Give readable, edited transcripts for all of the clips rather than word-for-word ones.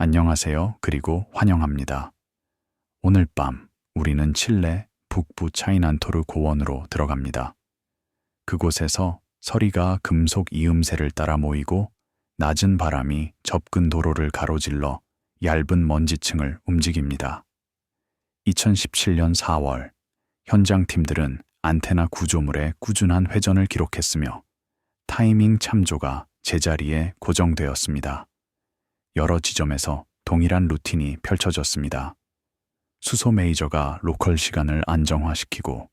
안녕하세요. 그리고 환영합니다. 오늘 밤 우리는 칠레 북부 차이난토르 고원으로 들어갑니다. 그곳에서 서리가 금속 이음새를 따라 모이고 낮은 바람이 접근 도로를 가로질러 얇은 먼지층을 움직입니다. 2017년 4월 현장 팀들은 안테나 구조물의 꾸준한 회전을 기록했으며 타이밍 참조가 제자리에 고정되었습니다. 여러 지점에서 동일한 루틴이 펼쳐졌습니다. 수소 메이저가 로컬 시간을 안정화시키고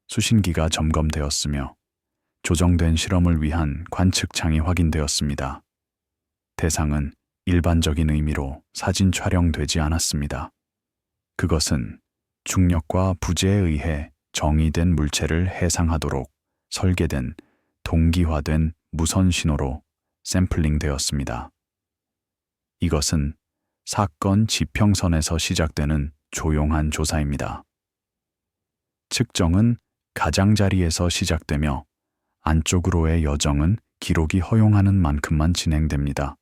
수신기가 점검되었으며 조정된 실험을 위한 관측창이 확인되었습니다. 대상은 일반적인 의미로 사진 촬영되지 않았습니다. 그것은 중력과 부재에 의해 정의된 물체를 해상하도록 설계된 동기화된 무선 신호로 샘플링되었습니다. 이것은 사건 지평선에서 시작되는 조용한 조사입니다. 측정은 가장자리에서 시작되며 안쪽으로의 여정은 기록이 허용하는 만큼만 진행됩니다.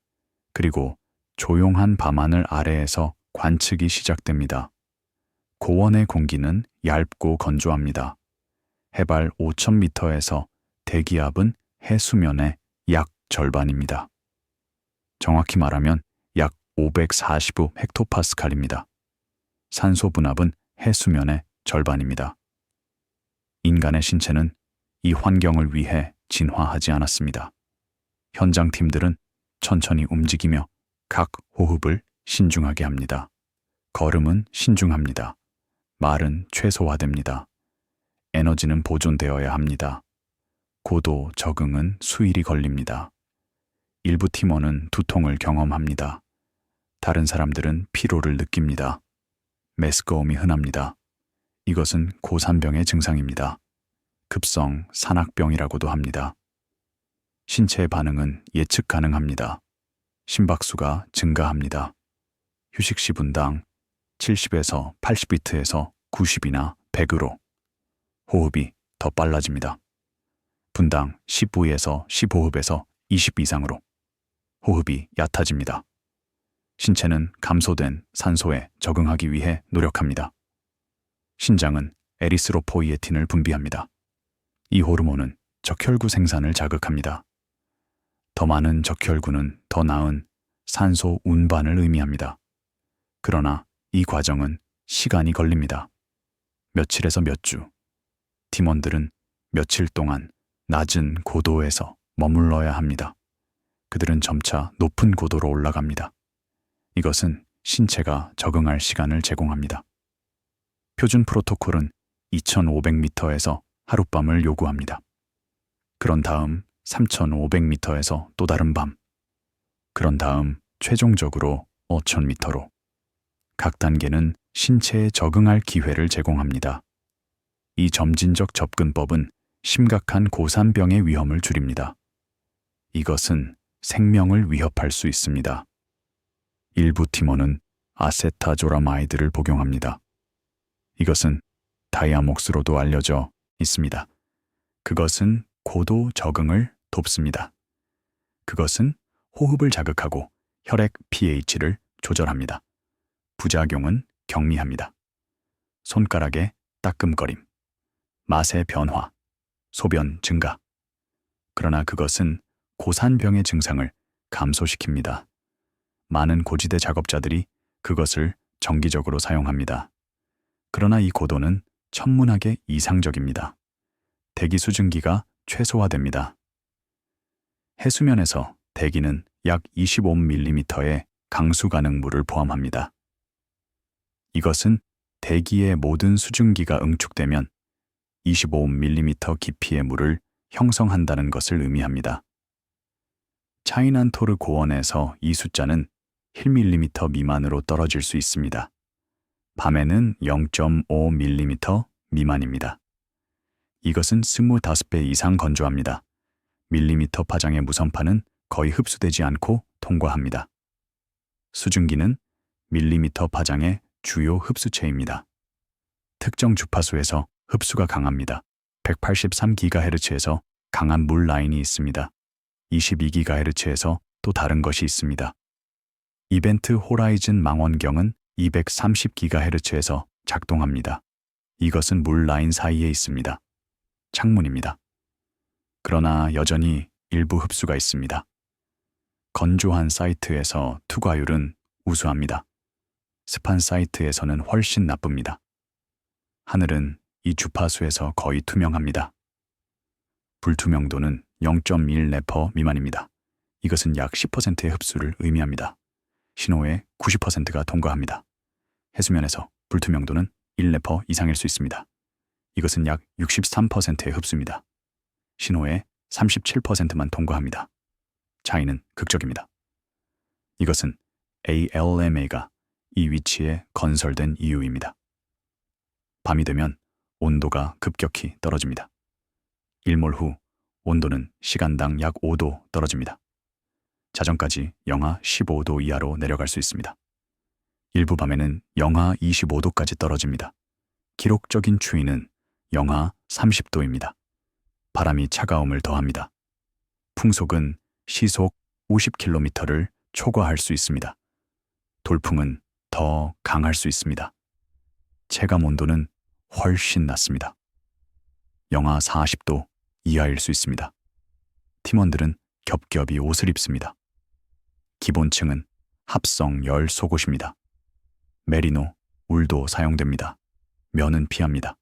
그리고 조용한 밤하늘 아래에서 관측이 시작됩니다. 고원의 공기는 얇고 건조합니다. 해발 5,000m에서 대기압은 해수면의 약 절반입니다. 정확히 말하면 약 545 헥토파스칼입니다. 산소 분압은 해수면의 절반입니다. 인간의 신체는 이 환경을 위해 진화하지 않았습니다. 현장 팀들은 천천히 움직이며 각 호흡을 신중하게 합니다. 걸음은 신중합니다. 말은 최소화됩니다. 에너지는 보존되어야 합니다. 고도 적응은 수일이 걸립니다. 일부 팀원은 두통을 경험합니다. 다른 사람들은 피로를 느낍니다. 메스꺼움이 흔합니다. 이것은 고산병의 증상입니다. 급성 산악병이라고도 합니다. 신체의 반응은 예측 가능합니다. 심박수가 증가합니다. 휴식 시 분당 70에서 80비트에서 90이나 100으로 호흡이 더 빨라집니다. 분당 15에서 15흡에서 20 이상으로 호흡이 얕아집니다. 신체는 감소된 산소에 적응하기 위해 노력합니다. 신장은 에리스로포이에틴을 분비합니다. 이 호르몬은 적혈구 생산을 자극합니다. 더 많은 적혈구는 더 나은 산소 운반을 의미합니다. 그러나 이 과정은 시간이 걸립니다. 며칠에서 몇 주, 팀원들은 며칠 동안 낮은 고도에서 머물러야 합니다. 그들은 점차 높은 고도로 올라갑니다. 이것은 신체가 적응할 시간을 제공합니다. 표준 프로토콜은 2,500m에서 하룻밤을 요구합니다. 그런 다음 3,500m에서 또 다른 밤, 그런 다음 최종적으로 5,000m로 각 단계는 신체에 적응할 기회를 제공합니다. 이 점진적 접근법은 심각한 고산병의 위험을 줄입니다. 이것은 생명을 위협할 수 있습니다. 일부 팀원은 아세타조라마이드를 복용합니다. 이것은 다이아목스로도 알려져 있습니다. 그것은 고도 적응을 돕습니다. 그것은 호흡을 자극하고 혈액 pH를 조절합니다. 부작용은 경미합니다. 손가락의 따끔거림, 맛의 변화, 소변 증가. 그러나 그것은 고산병의 증상을 감소시킵니다. 많은 고지대 작업자들이 그것을 정기적으로 사용합니다. 그러나 이 고도는 천문학의 이상적입니다. 대기 수증기가 최소화됩니다. 해수면에서 대기는 약 25mm의 강수 가능 물을 포함합니다. 이것은 대기의 모든 수증기가 응축되면 25mm 깊이의 물을 형성한다는 것을 의미합니다. 차이난토르 고원에서 이 숫자는 1mm 미만으로 떨어질 수 있습니다. 밤에는 0.5mm 미만입니다. 이것은 25배 이상 건조합니다. 밀리미터 파장의 무선파는 거의 흡수되지 않고 통과합니다. 수증기는 밀리미터 파장의 주요 흡수체입니다. 특정 주파수에서 흡수가 강합니다. 183GHz에서 강한 물 라인이 있습니다. 22GHz에서 또 다른 것이 있습니다. 이벤트 호라이즌 망원경은 230GHz에서 작동합니다. 이것은 물 라인 사이에 있습니다. 창문입니다. 그러나 여전히 일부 흡수가 있습니다. 건조한 사이트에서 투과율은 우수합니다. 습한 사이트에서는 훨씬 나쁩니다. 하늘은 이 주파수에서 거의 투명합니다. 불투명도는 0.1 네퍼 미만입니다. 이것은 약 10%의 흡수를 의미합니다. 신호의 90%가 통과합니다. 해수면에서 불투명도는 1 네퍼 이상일 수 있습니다. 이것은 약 63%의 흡수입니다. 신호의 37%만 통과합니다. 차이는 극적입니다. 이것은 ALMA가 이 위치에 건설된 이유입니다. 밤이 되면 온도가 급격히 떨어집니다. 일몰 후 온도는 시간당 약 5도 떨어집니다. 자정까지 영하 15도 이하로 내려갈 수 있습니다. 일부 밤에는 영하 25도까지 떨어집니다. 기록적인 추위는 영하 30도입니다. 바람이 차가움을 더합니다. 풍속은 시속 50km를 초과할 수 있습니다. 돌풍은 더 강할 수 있습니다. 체감 온도는 훨씬 낮습니다. 영하 40도 이하일 수 있습니다. 팀원들은 겹겹이 옷을 입습니다. 기본층은 합성 열 속옷입니다. 메리노, 울도 사용됩니다. 면은 피합니다.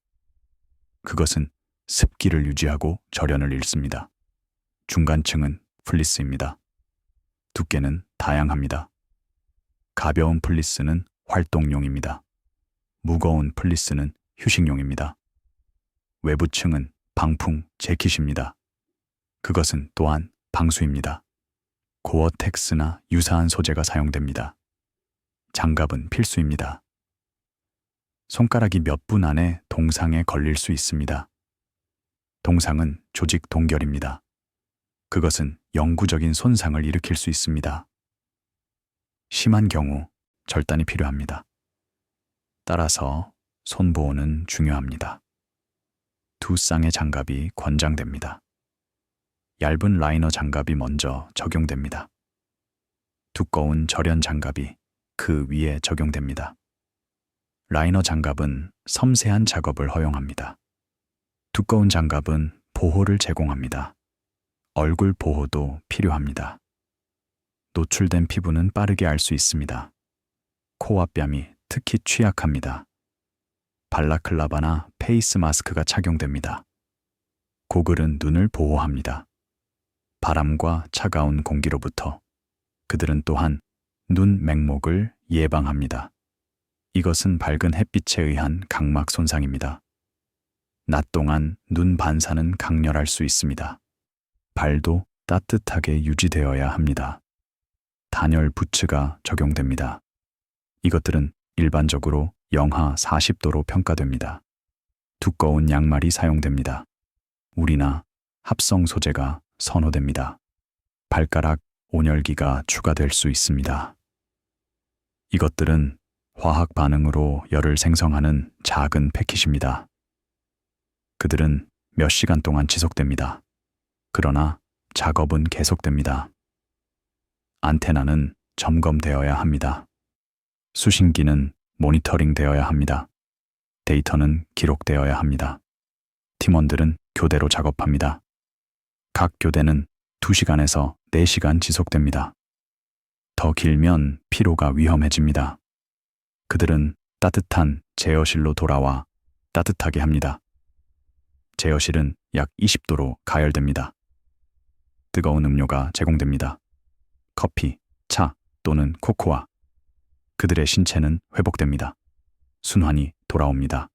그것은 습기를 유지하고 절연을 잃습니다. 중간층은 플리스입니다. 두께는 다양합니다. 가벼운 플리스는 활동용입니다. 무거운 플리스는 휴식용입니다. 외부층은 방풍 재킷입니다. 그것은 또한 방수입니다. 고어텍스나 유사한 소재가 사용됩니다. 장갑은 필수입니다. 손가락이 몇 분 안에 동상에 걸릴 수 있습니다. 동상은 조직 동결입니다. 그것은 영구적인 손상을 일으킬 수 있습니다. 심한 경우 절단이 필요합니다. 따라서 손보호는 중요합니다. 두 쌍의 장갑이 권장됩니다. 얇은 라이너 장갑이 먼저 적용됩니다. 두꺼운 절연 장갑이 그 위에 적용됩니다. 라이너 장갑은 섬세한 작업을 허용합니다. 두꺼운 장갑은 보호를 제공합니다. 얼굴 보호도 필요합니다. 노출된 피부는 빠르게 알 수 있습니다. 코와 뺨이 특히 취약합니다. 발라클라바나 페이스 마스크가 착용됩니다. 고글은 눈을 보호합니다. 바람과 차가운 공기로부터 그들은 또한 눈 맹목을 예방합니다. 이것은 밝은 햇빛에 의한 각막 손상입니다. 낮 동안 눈 반사는 강렬할 수 있습니다. 발도 따뜻하게 유지되어야 합니다. 단열 부츠가 적용됩니다. 이것들은 일반적으로 영하 40도로 평가됩니다. 두꺼운 양말이 사용됩니다. 울이나 합성 소재가 선호됩니다. 발가락 온열기가 추가될 수 있습니다. 이것들은 화학 반응으로 열을 생성하는 작은 패킷입니다. 그들은 몇 시간 동안 지속됩니다. 그러나 작업은 계속됩니다. 안테나는 점검되어야 합니다. 수신기는 모니터링되어야 합니다. 데이터는 기록되어야 합니다. 팀원들은 교대로 작업합니다. 각 교대는 2시간에서 4시간 지속됩니다. 더 길면 피로가 위험해집니다. 그들은 따뜻한 제어실로 돌아와 따뜻하게 합니다. 제어실은 약 20도로 가열됩니다. 뜨거운 음료가 제공됩니다. 커피, 차 또는 코코아. 그들의 신체는 회복됩니다. 순환이 돌아옵니다.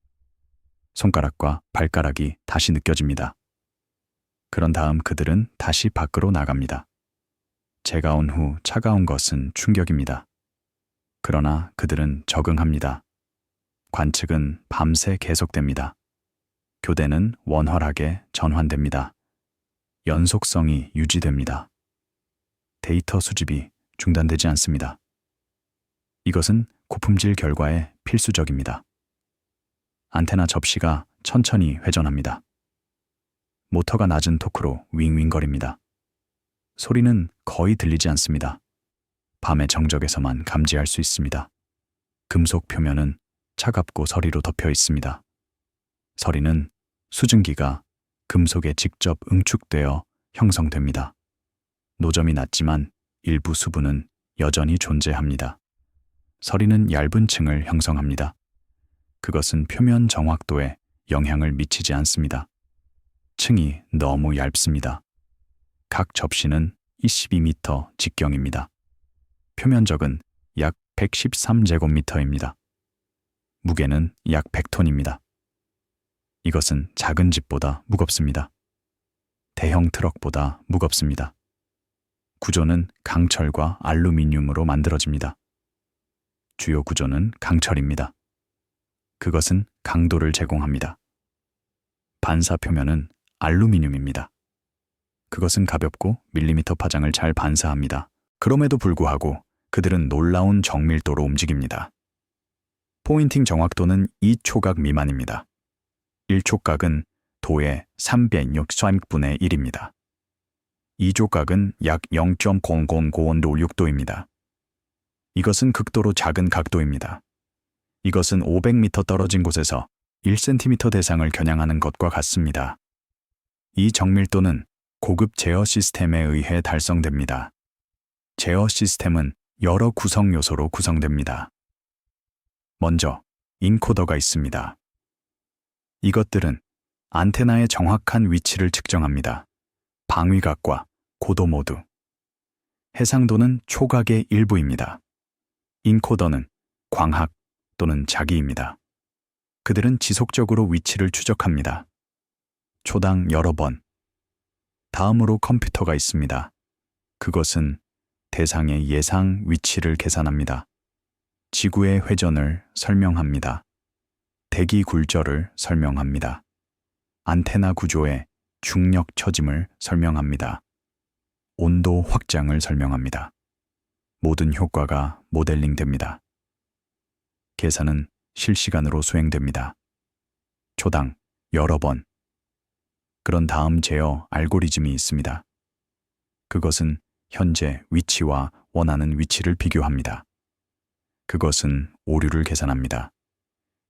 손가락과 발가락이 다시 느껴집니다. 그런 다음 그들은 다시 밖으로 나갑니다. 제가 온 후 차가운 것은 충격입니다. 그러나 그들은 적응합니다. 관측은 밤새 계속됩니다. 교대는 원활하게 전환됩니다. 연속성이 유지됩니다. 데이터 수집이 중단되지 않습니다. 이것은 고품질 결과에 필수적입니다. 안테나 접시가 천천히 회전합니다. 모터가 낮은 토크로 윙윙거립니다. 소리는 거의 들리지 않습니다. 밤의 정적에서만 감지할 수 있습니다. 금속 표면은 차갑고 서리로 덮여 있습니다. 서리는 수증기가 금속에 직접 응축되어 형성됩니다. 노점이 낮지만 일부 수분은 여전히 존재합니다. 서리는 얇은 층을 형성합니다. 그것은 표면 정확도에 영향을 미치지 않습니다. 층이 너무 얇습니다. 각 접시는 22m 직경입니다. 표면적은 약 113제곱미터입니다. 무게는 약 100톤입니다. 이것은 작은 집보다 무겁습니다. 대형 트럭보다 무겁습니다. 구조는 강철과 알루미늄으로 만들어집니다. 주요 구조는 강철입니다. 그것은 강도를 제공합니다. 반사 표면은 알루미늄입니다. 그것은 가볍고 밀리미터 파장을 잘 반사합니다. 그럼에도 불구하고 그들은 놀라운 정밀도로 움직입니다. 포인팅 정확도는 2초각 미만입니다. 1초각은 도의 360분의 1입니다. 2조각은 약 0.000516도입니다. 이것은 극도로 작은 각도입니다. 이것은 500m 떨어진 곳에서 1cm 대상을 겨냥하는 것과 같습니다. 이 정밀도는 고급 제어 시스템에 의해 달성됩니다. 제어 시스템은 여러 구성 요소로 구성됩니다. 먼저, 인코더가 있습니다. 이것들은 안테나의 정확한 위치를 측정합니다. 방위각과 고도 모두. 해상도는 초각의 일부입니다. 인코더는 광학 또는 자기입니다. 그들은 지속적으로 위치를 추적합니다. 초당 여러 번. 다음으로 컴퓨터가 있습니다. 그것은 대상의 예상 위치를 계산합니다. 지구의 회전을 설명합니다. 대기 굴절을 설명합니다. 안테나 구조의 중력 처짐을 설명합니다. 온도 확장을 설명합니다. 모든 효과가 모델링됩니다. 계산은 실시간으로 수행됩니다. 초당 여러 번. 그런 다음 제어 알고리즘이 있습니다. 그것은 현재 위치와 원하는 위치를 비교합니다. 그것은 오류를 계산합니다.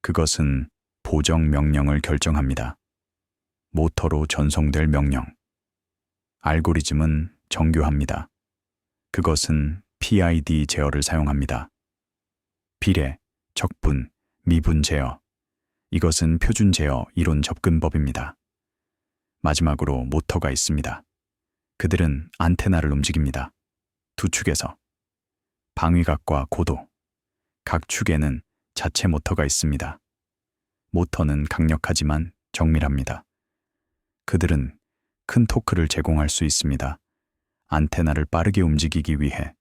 그것은 보정 명령을 결정합니다. 모터로 전송될 명령. 알고리즘은 정교합니다. 그것은 PID 제어를 사용합니다. 비례, 적분, 미분 제어. 이것은 표준 제어 이론 접근법입니다. 마지막으로 모터가 있습니다. 그들은 안테나를 움직입니다. 두 축에서. 방위각과 고도. 각 축에는 자체 모터가 있습니다. 모터는 강력하지만 정밀합니다. 그들은 큰 토크를 제공할 수 있습니다. 안테나를 빠르게 움직이기 위해.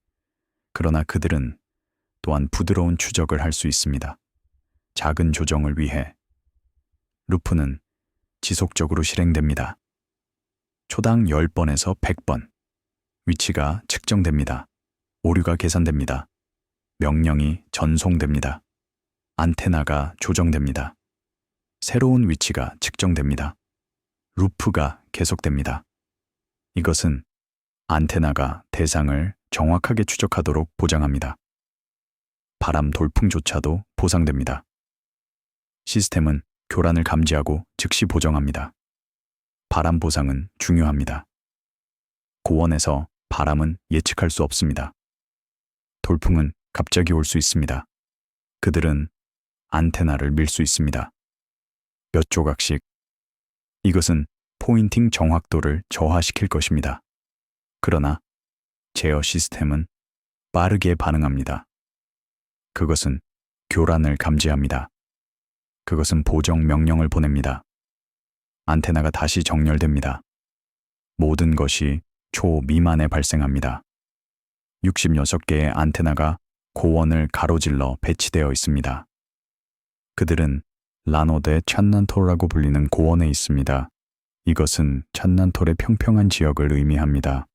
그러나 그들은 또한 부드러운 추적을 할 수 있습니다. 작은 조정을 위해. 루프는 지속적으로 실행됩니다. 초당 10번에서 100번. 위치가 측정됩니다. 오류가 계산됩니다. 명령이 전송됩니다. 안테나가 조정됩니다. 새로운 위치가 측정됩니다. 루프가 계속됩니다. 이것은 안테나가 대상을 정확하게 추적하도록 보장합니다. 바람 돌풍조차도 보상됩니다. 시스템은 교란을 감지하고 즉시 보정합니다. 바람 보상은 중요합니다. 고원에서 바람은 예측할 수 없습니다. 돌풍은 갑자기 올 수 있습니다. 그들은 안테나를 밀 수 있습니다. 몇 조각씩. 이것은 포인팅 정확도를 저하시킬 것입니다. 그러나 제어 시스템은 빠르게 반응합니다. 그것은 교란을 감지합니다. 그것은 보정 명령을 보냅니다. 안테나가 다시 정렬됩니다. 모든 것이 초 미만에 발생합니다. 66개의 안테나가 고원을 가로질러 배치되어 있습니다. 그들은 라노데 찬난톨라고 불리는 고원에 있습니다. 이것은 찬난톨의 평평한 지역을 의미합니다.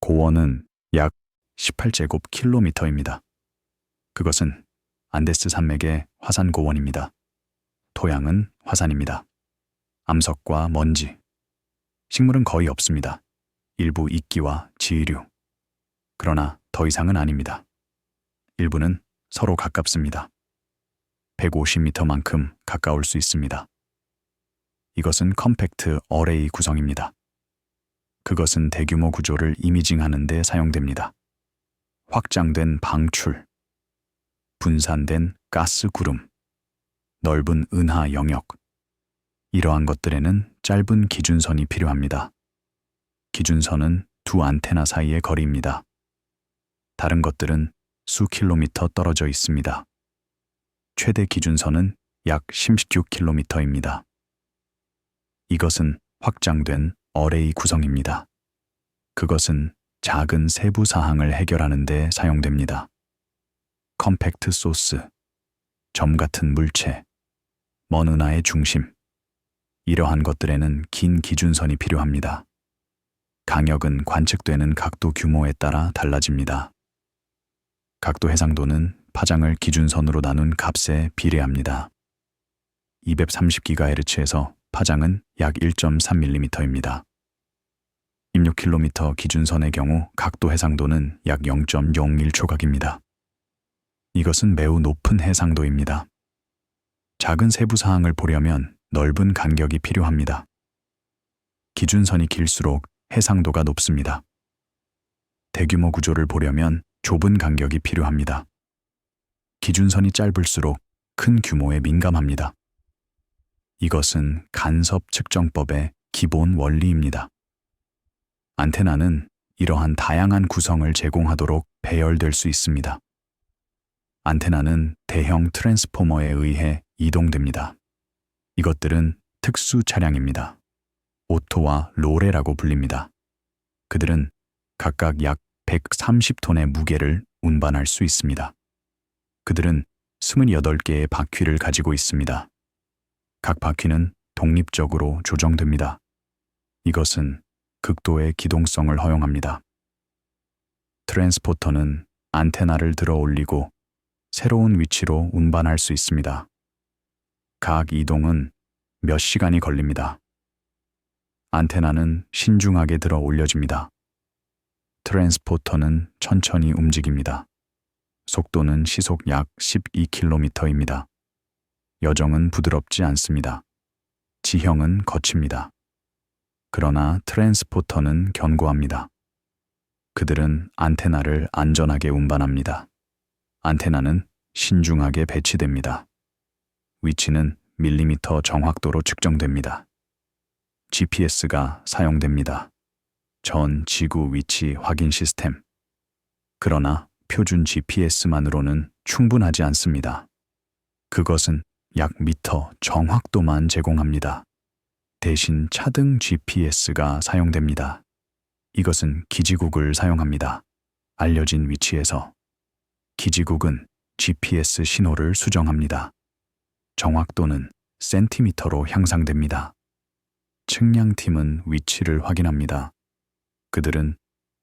고원은 약 18제곱킬로미터입니다. 그것은 안데스 산맥의 화산 고원입니다. 토양은 화산입니다. 암석과 먼지. 식물은 거의 없습니다. 일부 이끼와 지류. 그러나 더 이상은 아닙니다. 일부는 서로 가깝습니다. 150m만큼 가까울 수 있습니다. 이것은 컴팩트 어레이 구성입니다. 그것은 대규모 구조를 이미징하는 데 사용됩니다. 확장된 방출, 분산된 가스 구름, 넓은 은하 영역. 이러한 것들에는 짧은 기준선이 필요합니다. 기준선은 두 안테나 사이의 거리입니다. 다른 것들은 수 킬로미터 떨어져 있습니다. 최대 기준선은 약 16km입니다. 이것은 확장된 어레이 구성입니다. 그것은 작은 세부 사항을 해결하는 데 사용됩니다. 컴팩트 소스, 점 같은 물체, 먼 은하의 중심. 이러한 것들에는 긴 기준선이 필요합니다. 강역은 관측되는 각도 규모에 따라 달라집니다. 각도 해상도는 파장을 기준선으로 나눈 값에 비례합니다. 230GHz에서 파장은 약 1.3mm입니다. 16km 기준선의 경우 각도 해상도는 약 0.01초각입니다. 이것은 매우 높은 해상도입니다. 작은 세부 사항을 보려면 넓은 간격이 필요합니다. 기준선이 길수록 해상도가 높습니다. 대규모 구조를 보려면 좁은 간격이 필요합니다. 기준선이 짧을수록 큰 규모에 민감합니다. 이것은 간섭 측정법의 기본 원리입니다. 안테나는 이러한 다양한 구성을 제공하도록 배열될 수 있습니다. 안테나는 대형 트랜스포머에 의해 이동됩니다. 이것들은 특수 차량입니다. 오토와 로레라고 불립니다. 그들은 각각 약 130톤의 무게를 운반할 수 있습니다. 그들은 28개의 바퀴를 가지고 있습니다. 각 바퀴는 독립적으로 조정됩니다. 이것은 극도의 기동성을 허용합니다. 트랜스포터는 안테나를 들어 올리고 새로운 위치로 운반할 수 있습니다. 각 이동은 몇 시간이 걸립니다. 안테나는 신중하게 들어 올려집니다. 트랜스포터는 천천히 움직입니다. 속도는 시속 약 12km입니다. 여정은 부드럽지 않습니다. 지형은 거칩니다. 그러나 트랜스포터는 견고합니다. 그들은 안테나를 안전하게 운반합니다. 안테나는 신중하게 배치됩니다. 위치는 밀리미터 정확도로 측정됩니다. GPS가 사용됩니다. 전 지구 위치 확인 시스템. 그러나 표준 GPS만으로는 충분하지 않습니다. 그것은 약 미터 정확도만 제공합니다. 대신 차등 GPS가 사용됩니다. 이것은 기지국을 사용합니다. 알려진 위치에서 기지국은 GPS 신호를 수정합니다. 정확도는 센티미터로 향상됩니다. 측량팀은 위치를 확인합니다. 그들은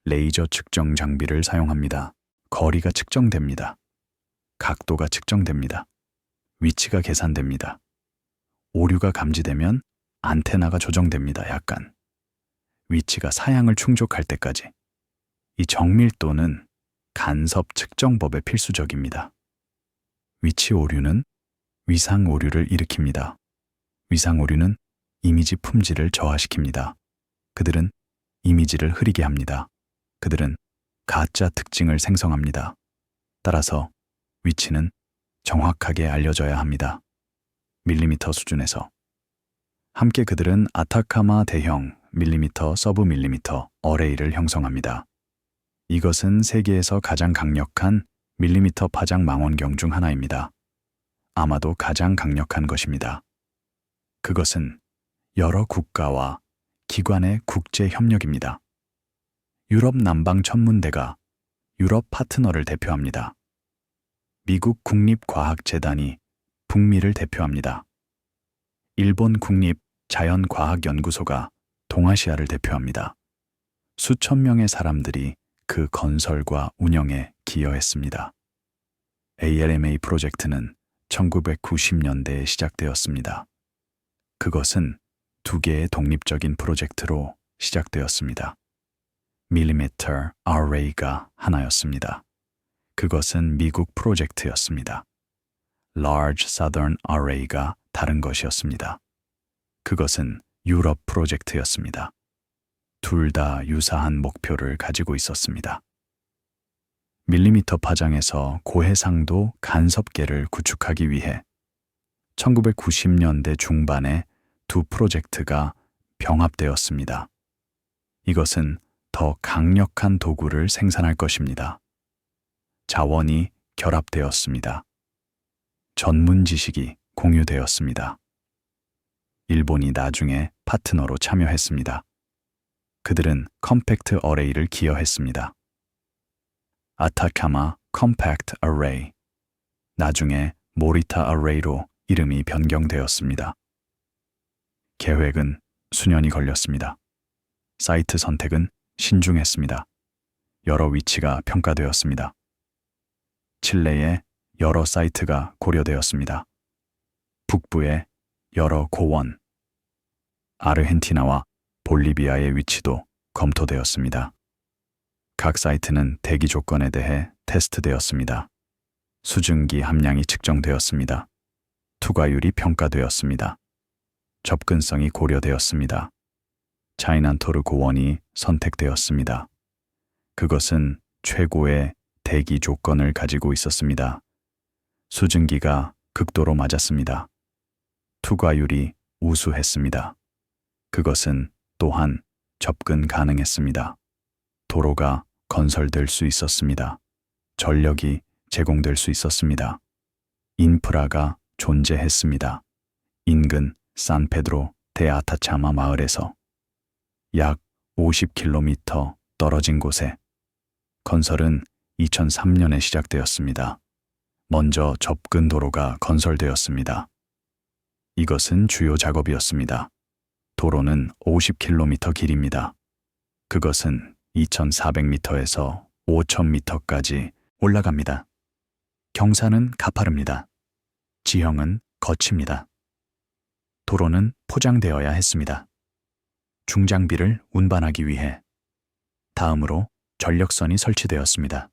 레이저 측정 장비를 사용합니다. 거리가 측정됩니다. 각도가 측정됩니다. 위치가 계산됩니다. 오류가 감지되면 안테나가 조정됩니다. 약간. 위치가 사양을 충족할 때까지. 이 정밀도는 간섭 측정법에 필수적입니다. 위치 오류는 위상 오류를 일으킵니다. 위상 오류는 이미지 품질을 저하시킵니다. 그들은 이미지를 흐리게 합니다. 그들은 가짜 특징을 생성합니다. 따라서 위치는 정확하게 알려져야 합니다. 밀리미터 수준에서. 함께 그들은 아타카마 대형 밀리미터 서브 밀리미터 어레이를 형성합니다. 이것은 세계에서 가장 강력한 밀리미터 파장 망원경 중 하나입니다. 아마도 가장 강력한 것입니다. 그것은 여러 국가와 기관의 국제 협력입니다. 유럽 남방천문대가 유럽 파트너를 대표합니다. 미국 국립과학재단이 북미를 대표합니다. 일본 국립자연과학연구소가 동아시아를 대표합니다. 수천 명의 사람들이 그 건설과 운영에 기여했습니다. ALMA 프로젝트는 1990년대에 시작되었습니다. 그것은 두 개의 독립적인 프로젝트로 시작되었습니다. millimeter array가 하나였습니다. 그것은 미국 프로젝트였습니다. large southern array가 다른 것이었습니다. 그것은 유럽 프로젝트였습니다. 둘 다 유사한 목표를 가지고 있었습니다. 밀리미터 파장에서 고해상도 간섭계를 구축하기 위해 1990년대 중반에 두 프로젝트가 병합되었습니다. 이것은 더 강력한 도구를 생산할 것입니다. 자원이 결합되었습니다. 전문 지식이 공유되었습니다. 일본이 나중에 파트너로 참여했습니다. 그들은 컴팩트 어레이를 기여했습니다. 아타카마 컴팩트 어레이, 나중에 모리타 어레이로 이름이 변경되었습니다. 계획은 수년이 걸렸습니다. 사이트 선택은 신중했습니다. 여러 위치가 평가되었습니다. 칠레에 여러 사이트가 고려되었습니다. 북부에 여러 고원, 아르헨티나와 볼리비아의 위치도 검토되었습니다. 각 사이트는 대기 조건에 대해 테스트되었습니다. 수증기 함량이 측정되었습니다. 투과율이 평가되었습니다. 접근성이 고려되었습니다. 차이난토르 고원이 선택되었습니다. 그것은 최고의 대기 조건을 가지고 있었습니다. 수증기가 극도로 맞았습니다. 투과율이 우수했습니다. 그것은 또한 접근 가능했습니다. 도로가 건설될 수 있었습니다. 전력이 제공될 수 있었습니다. 인프라가 존재했습니다. 인근 산페드로 데 아타차마 마을에서 약 50km 떨어진 곳에 건설은 2003년에 시작되었습니다. 먼저 접근 도로가 건설되었습니다. 이것은 주요 작업이었습니다. 도로는 50km 길입니다. 그것은 2,400m에서 5,000m까지 올라갑니다. 경사는 가파릅니다. 지형은 거칩니다. 도로는 포장되어야 했습니다. 중장비를 운반하기 위해 다음으로 전력선이 설치되었습니다.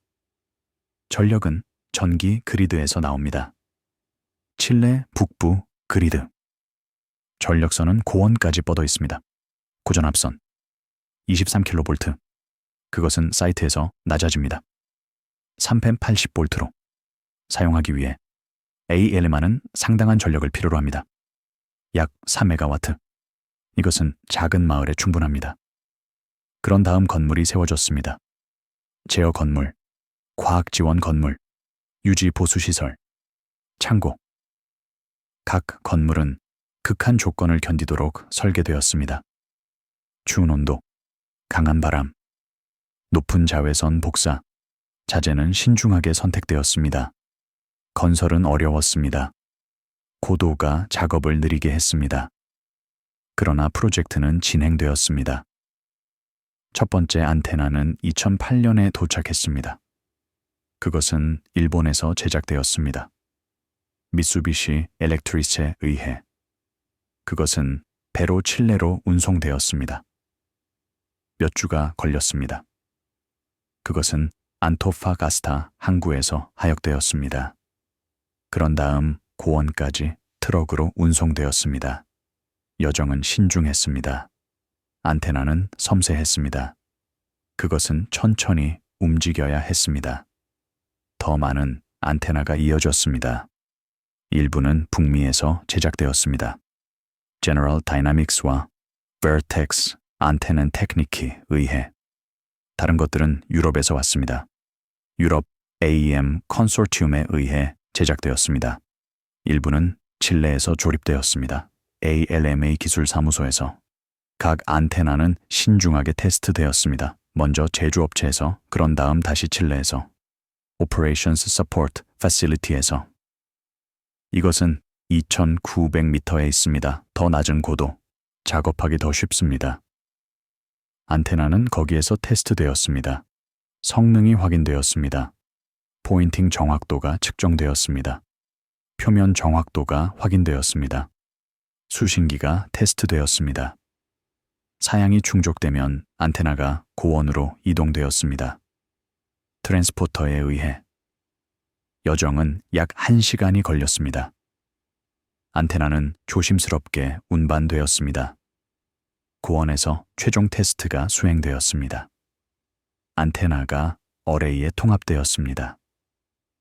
전력은 전기 그리드에서 나옵니다. 칠레 북부 그리드. 전력선은 고원까지 뻗어 있습니다. 고전압선 23kV. 그것은 사이트에서 낮아집니다. 3펜 80V로 사용하기 위해 ALMR은 상당한 전력을 필요로 합니다. 약 4메가와트. 이것은 작은 마을에 충분합니다. 그런 다음 건물이 세워졌습니다. 제어 건물, 과학 지원 건물, 유지 보수 시설, 창고. 각 건물은 극한 조건을 견디도록 설계되었습니다. 추운 온도, 강한 바람, 높은 자외선 복사, 자재는 신중하게 선택되었습니다. 건설은 어려웠습니다. 고도가 작업을 느리게 했습니다. 그러나 프로젝트는 진행되었습니다. 첫 번째 안테나는 2008년에 도착했습니다. 그것은 일본에서 제작되었습니다. 미쓰비시 엘렉트리스에 의해. 그것은 배로 칠레로 운송되었습니다. 몇 주가 걸렸습니다. 그것은 안토파가스타 항구에서 하역되었습니다. 그런 다음 고원까지 트럭으로 운송되었습니다. 여정은 신중했습니다. 안테나는 섬세했습니다. 그것은 천천히 움직여야 했습니다. 더 많은 안테나가 이어졌습니다. 일부는 북미에서 제작되었습니다. General Dynamics와 Vertex 안테나 테크닉에 의해. 다른 것들은 유럽에서 왔습니다. 유럽 AEM 컨소르티움에 의해 제작되었습니다. 일부는 칠레에서 조립되었습니다. ALMA 기술사무소에서. 각 안테나는 신중하게 테스트되었습니다. 먼저 제조업체에서, 그런 다음 다시 칠레에서. Operations Support Facility에서. 이것은 2,900m에 있습니다. 더 낮은 고도. 작업하기 더 쉽습니다. 안테나는 거기에서 테스트되었습니다. 성능이 확인되었습니다. 포인팅 정확도가 측정되었습니다. 표면 정확도가 확인되었습니다. 수신기가 테스트되었습니다. 사양이 충족되면 안테나가 고원으로 이동되었습니다. 트랜스포터에 의해 여정은 약 1시간이 걸렸습니다. 안테나는 조심스럽게 운반되었습니다. 고원에서 최종 테스트가 수행되었습니다. 안테나가 어레이에 통합되었습니다.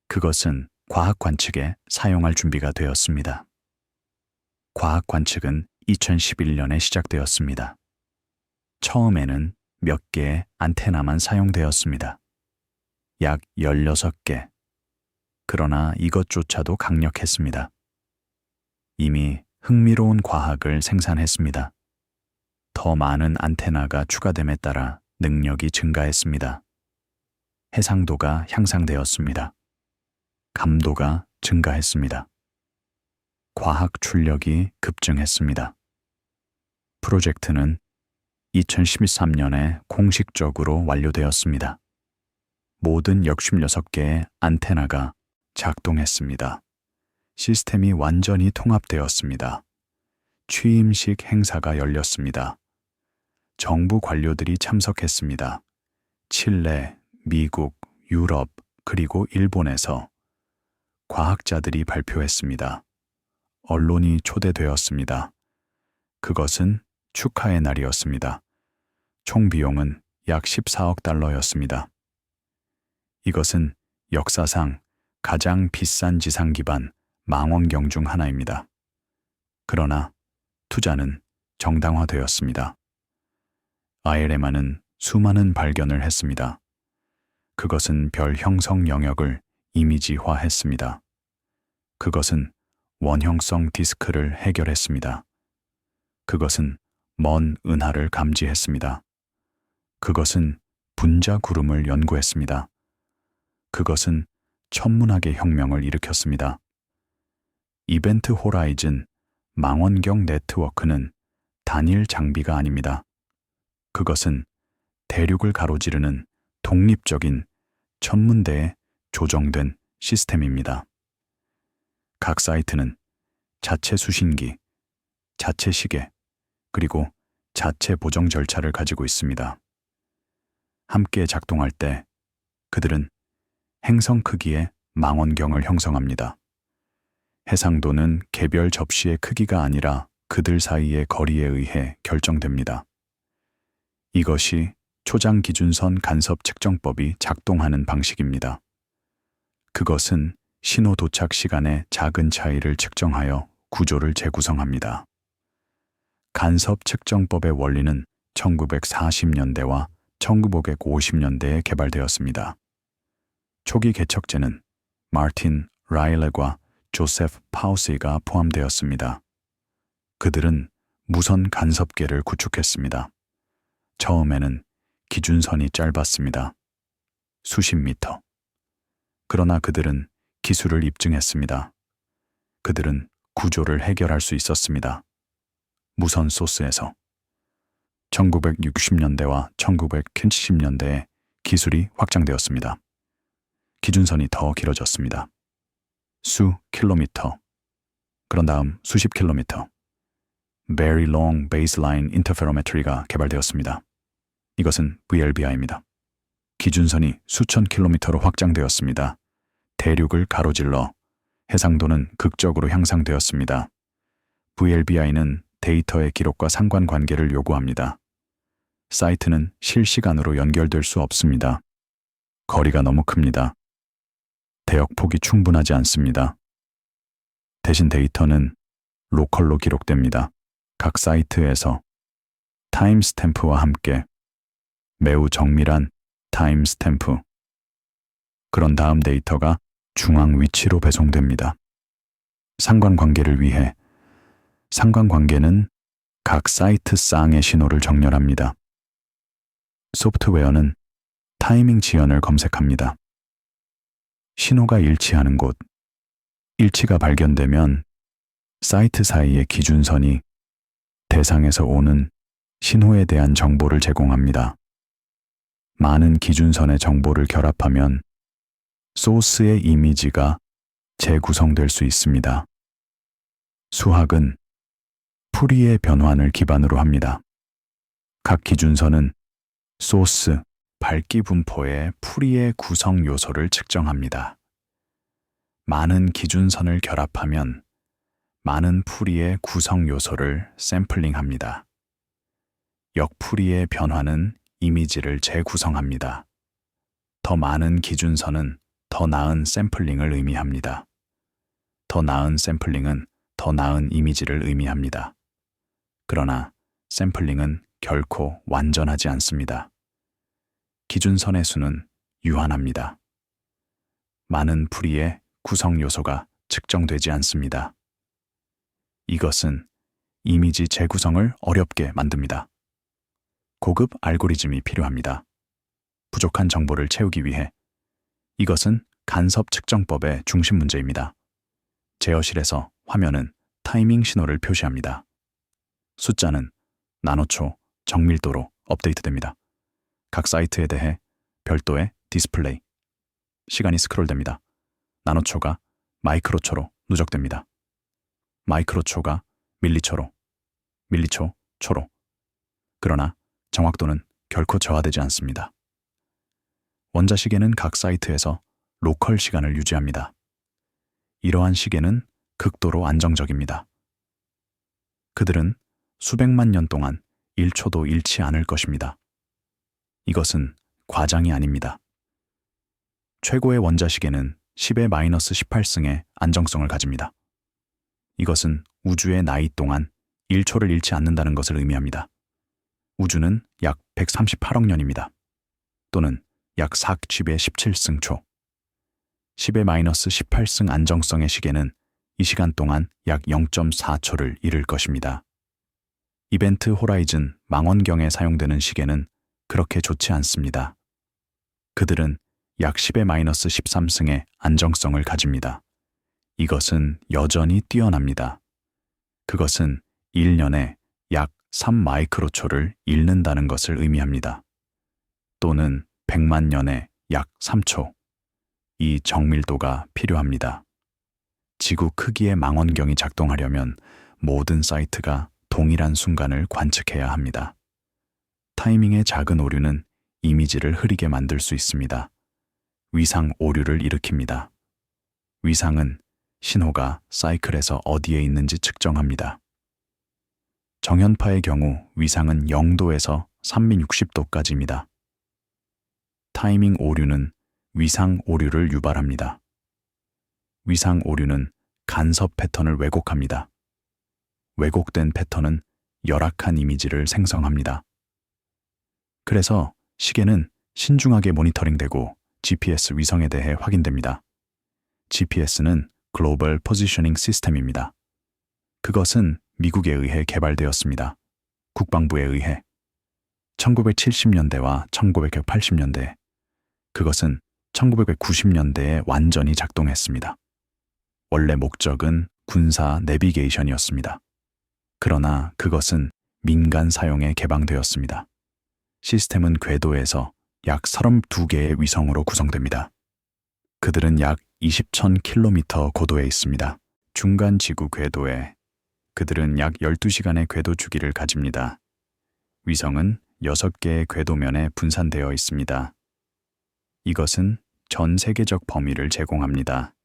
그것은 과학 관측에 사용할 준비가 되었습니다. 과학 관측은 2011년에 시작되었습니다. 처음에는 몇 개의 안테나만 사용되었습니다. 약 16개. 그러나 이것조차도 강력했습니다. 이미 흥미로운 과학을 생산했습니다. 더 많은 안테나가 추가됨에 따라 능력이 증가했습니다. 해상도가 향상되었습니다. 감도가 증가했습니다. 과학 출력이 급증했습니다. 프로젝트는 2013년에 공식적으로 완료되었습니다. 모든 66개의 안테나가 작동했습니다. 시스템이 완전히 통합되었습니다. 취임식 행사가 열렸습니다. 정부 관료들이 참석했습니다. 칠레, 미국, 유럽, 그리고 일본에서 과학자들이 발표했습니다. 언론이 초대되었습니다. 그것은 축하의 날이었습니다. 총 비용은 약 14억 달러였습니다. 이것은 역사상 가장 비싼 지상 기반 망원경 중 하나입니다. 그러나 투자는 정당화되었습니다. ILMA는 수많은 발견을 했습니다. 그것은 별 형성 영역을 이미지화했습니다. 그것은 원형성 디스크를 해결했습니다. 그것은 먼 은하를 감지했습니다. 그것은 분자 구름을 연구했습니다. 그것은 천문학의 혁명을 일으켰습니다. 이벤트 호라이즌 망원경 네트워크는 단일 장비가 아닙니다. 그것은 대륙을 가로지르는 독립적인 천문대에 조정된 시스템입니다. 각 사이트는 자체 수신기, 자체 시계, 그리고 자체 보정 절차를 가지고 있습니다. 함께 작동할 때 그들은 행성 크기의 망원경을 형성합니다. 해상도는 개별 접시의 크기가 아니라 그들 사이의 거리에 의해 결정됩니다. 이것이 초장 기준선 간섭 측정법이 작동하는 방식입니다. 그것은 신호 도착 시간의 작은 차이를 측정하여 구조를 재구성합니다. 간섭 측정법의 원리는 1940년대와 1950년대에 개발되었습니다. 초기 개척자는 마틴 라일레과 조세프 파우시가 포함되었습니다. 그들은 무선 간섭계를 구축했습니다. 처음에는 기준선이 짧았습니다. 수십 미터. 그러나 그들은 기술을 입증했습니다. 그들은 구조를 해결할 수 있었습니다. 무선 소스에서 1960년대와 1970년대에 기술이 확장되었습니다. 기준선이 더 길어졌습니다. 수 킬로미터, 그런 다음 수십 킬로미터, Very Long Baseline Interferometry가 개발되었습니다. 이것은 VLBI입니다. 기준선이 수천 킬로미터로 확장되었습니다. 대륙을 가로질러 해상도는 극적으로 향상되었습니다. VLBI는 데이터의 기록과 상관관계를 요구합니다. 사이트는 실시간으로 연결될 수 없습니다. 거리가 너무 큽니다. 대역폭이 충분하지 않습니다. 대신 데이터는 로컬로 기록됩니다. 각 사이트에서 타임스탬프와 함께 매우 정밀한 타임스탬프. 그런 다음 데이터가 중앙 위치로 배송됩니다. 상관관계를 위해 상관관계는 각 사이트 쌍의 신호를 정렬합니다. 소프트웨어는 타이밍 지연을 검색합니다. 신호가 일치하는 곳, 일치가 발견되면 사이트 사이의 기준선이 대상에서 오는 신호에 대한 정보를 제공합니다. 많은 기준선의 정보를 결합하면 소스의 이미지가 재구성될 수 있습니다. 수학은 풀이의 변환을 기반으로 합니다. 각 기준선은 소스, 밝기 분포의 풀이의 구성 요소를 측정합니다. 많은 기준선을 결합하면 많은 풀이의 구성 요소를 샘플링합니다. 역풀이의 변화는 이미지를 재구성합니다. 더 많은 기준선은 더 나은 샘플링을 의미합니다. 더 나은 샘플링은 더 나은 이미지를 의미합니다. 그러나 샘플링은 결코 완전하지 않습니다. 기준선의 수는 유한합니다. 많은 풀이의 구성 요소가 측정되지 않습니다. 이것은 이미지 재구성을 어렵게 만듭니다. 고급 알고리즘이 필요합니다. 부족한 정보를 채우기 위해 이것은 간섭 측정법의 중심 문제입니다. 제어실에서 화면은 타이밍 신호를 표시합니다. 숫자는 나노초, 정밀도로 업데이트됩니다. 각 사이트에 대해 별도의 디스플레이. 시간이 스크롤됩니다. 나노초가 마이크로초로 누적됩니다. 마이크로초가 밀리초로, 밀리초, 초로. 그러나 정확도는 결코 저하되지 않습니다. 원자시계는 각 사이트에서 로컬 시간을 유지합니다. 이러한 시계는 극도로 안정적입니다. 그들은 수백만 년 동안 1초도 잃지 않을 것입니다. 이것은 과장이 아닙니다. 최고의 원자시계는 10의 마이너스 18승의 안정성을 가집니다. 이것은 우주의 나이 동안 1초를 잃지 않는다는 것을 의미합니다. 우주는 약 138억 년입니다. 또는 약 4칩의 17승 초. 10의 마이너스 18승 안정성의 시계는 이 시간 동안 약 0.4초를 잃을 것입니다. 이벤트 호라이즌 망원경에 사용되는 시계는 그렇게 좋지 않습니다. 그들은 약 10의 마이너스 13승의 안정성을 가집니다. 이것은 여전히 뛰어납니다. 그것은 1년에 약 3마이크로초를 잃는다는 것을 의미합니다. 또는 100만 년에 약 3초. 이 정밀도가 필요합니다. 지구 크기의 망원경이 작동하려면 모든 사이트가 동일한 순간을 관측해야 합니다. 타이밍의 작은 오류는 이미지를 흐리게 만들 수 있습니다. 위상 오류를 일으킵니다. 위상은 신호가 사이클에서 어디에 있는지 측정합니다. 정연파의 경우 위상은 0도에서 360도까지입니다. 타이밍 오류는 위상 오류를 유발합니다. 위상 오류는 간섭 패턴을 왜곡합니다. 왜곡된 패턴은 열악한 이미지를 생성합니다. 그래서 시계는 신중하게 모니터링되고 GPS 위성에 대해 확인됩니다. GPS는 글로벌 포지셔닝 시스템입니다. 그것은 미국에 의해 개발되었습니다. 국방부에 의해. 1970년대와 1980년대. 그것은 1990년대에 완전히 작동했습니다. 원래 목적은 군사 내비게이션이었습니다. 그러나 그것은 민간 사용에 개방되었습니다. 시스템은 궤도에서 약 32개의 위성으로 구성됩니다. 그들은 약 20,000km 고도에 있습니다. 중간 지구 궤도에 그들은 약 12시간의 궤도 주기를 가집니다. 위성은 6개의 궤도면에 분산되어 있습니다. 이것은 전 세계적 범위를 제공합니다.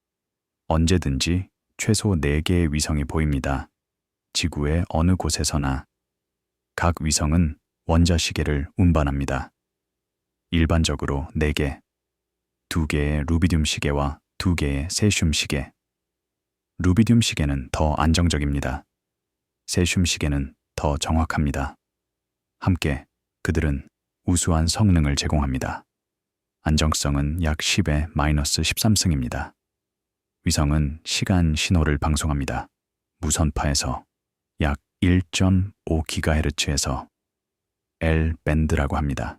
언제든지 최소 4개의 위성이 보입니다. 지구의 어느 곳에서나. 각 위성은 원자시계를 운반합니다. 일반적으로 4개, 2개의 루비듐 시계와 2개의 세슘 시계. 루비듐 시계는 더 안정적입니다. 세슘 시계는 더 정확합니다. 함께 그들은 우수한 성능을 제공합니다. 안정성은 약 10의 마이너스 13승입니다. 위성은 시간 신호를 방송합니다. 무선파에서 약 1.5GHz에서 L-밴드라고 합니다.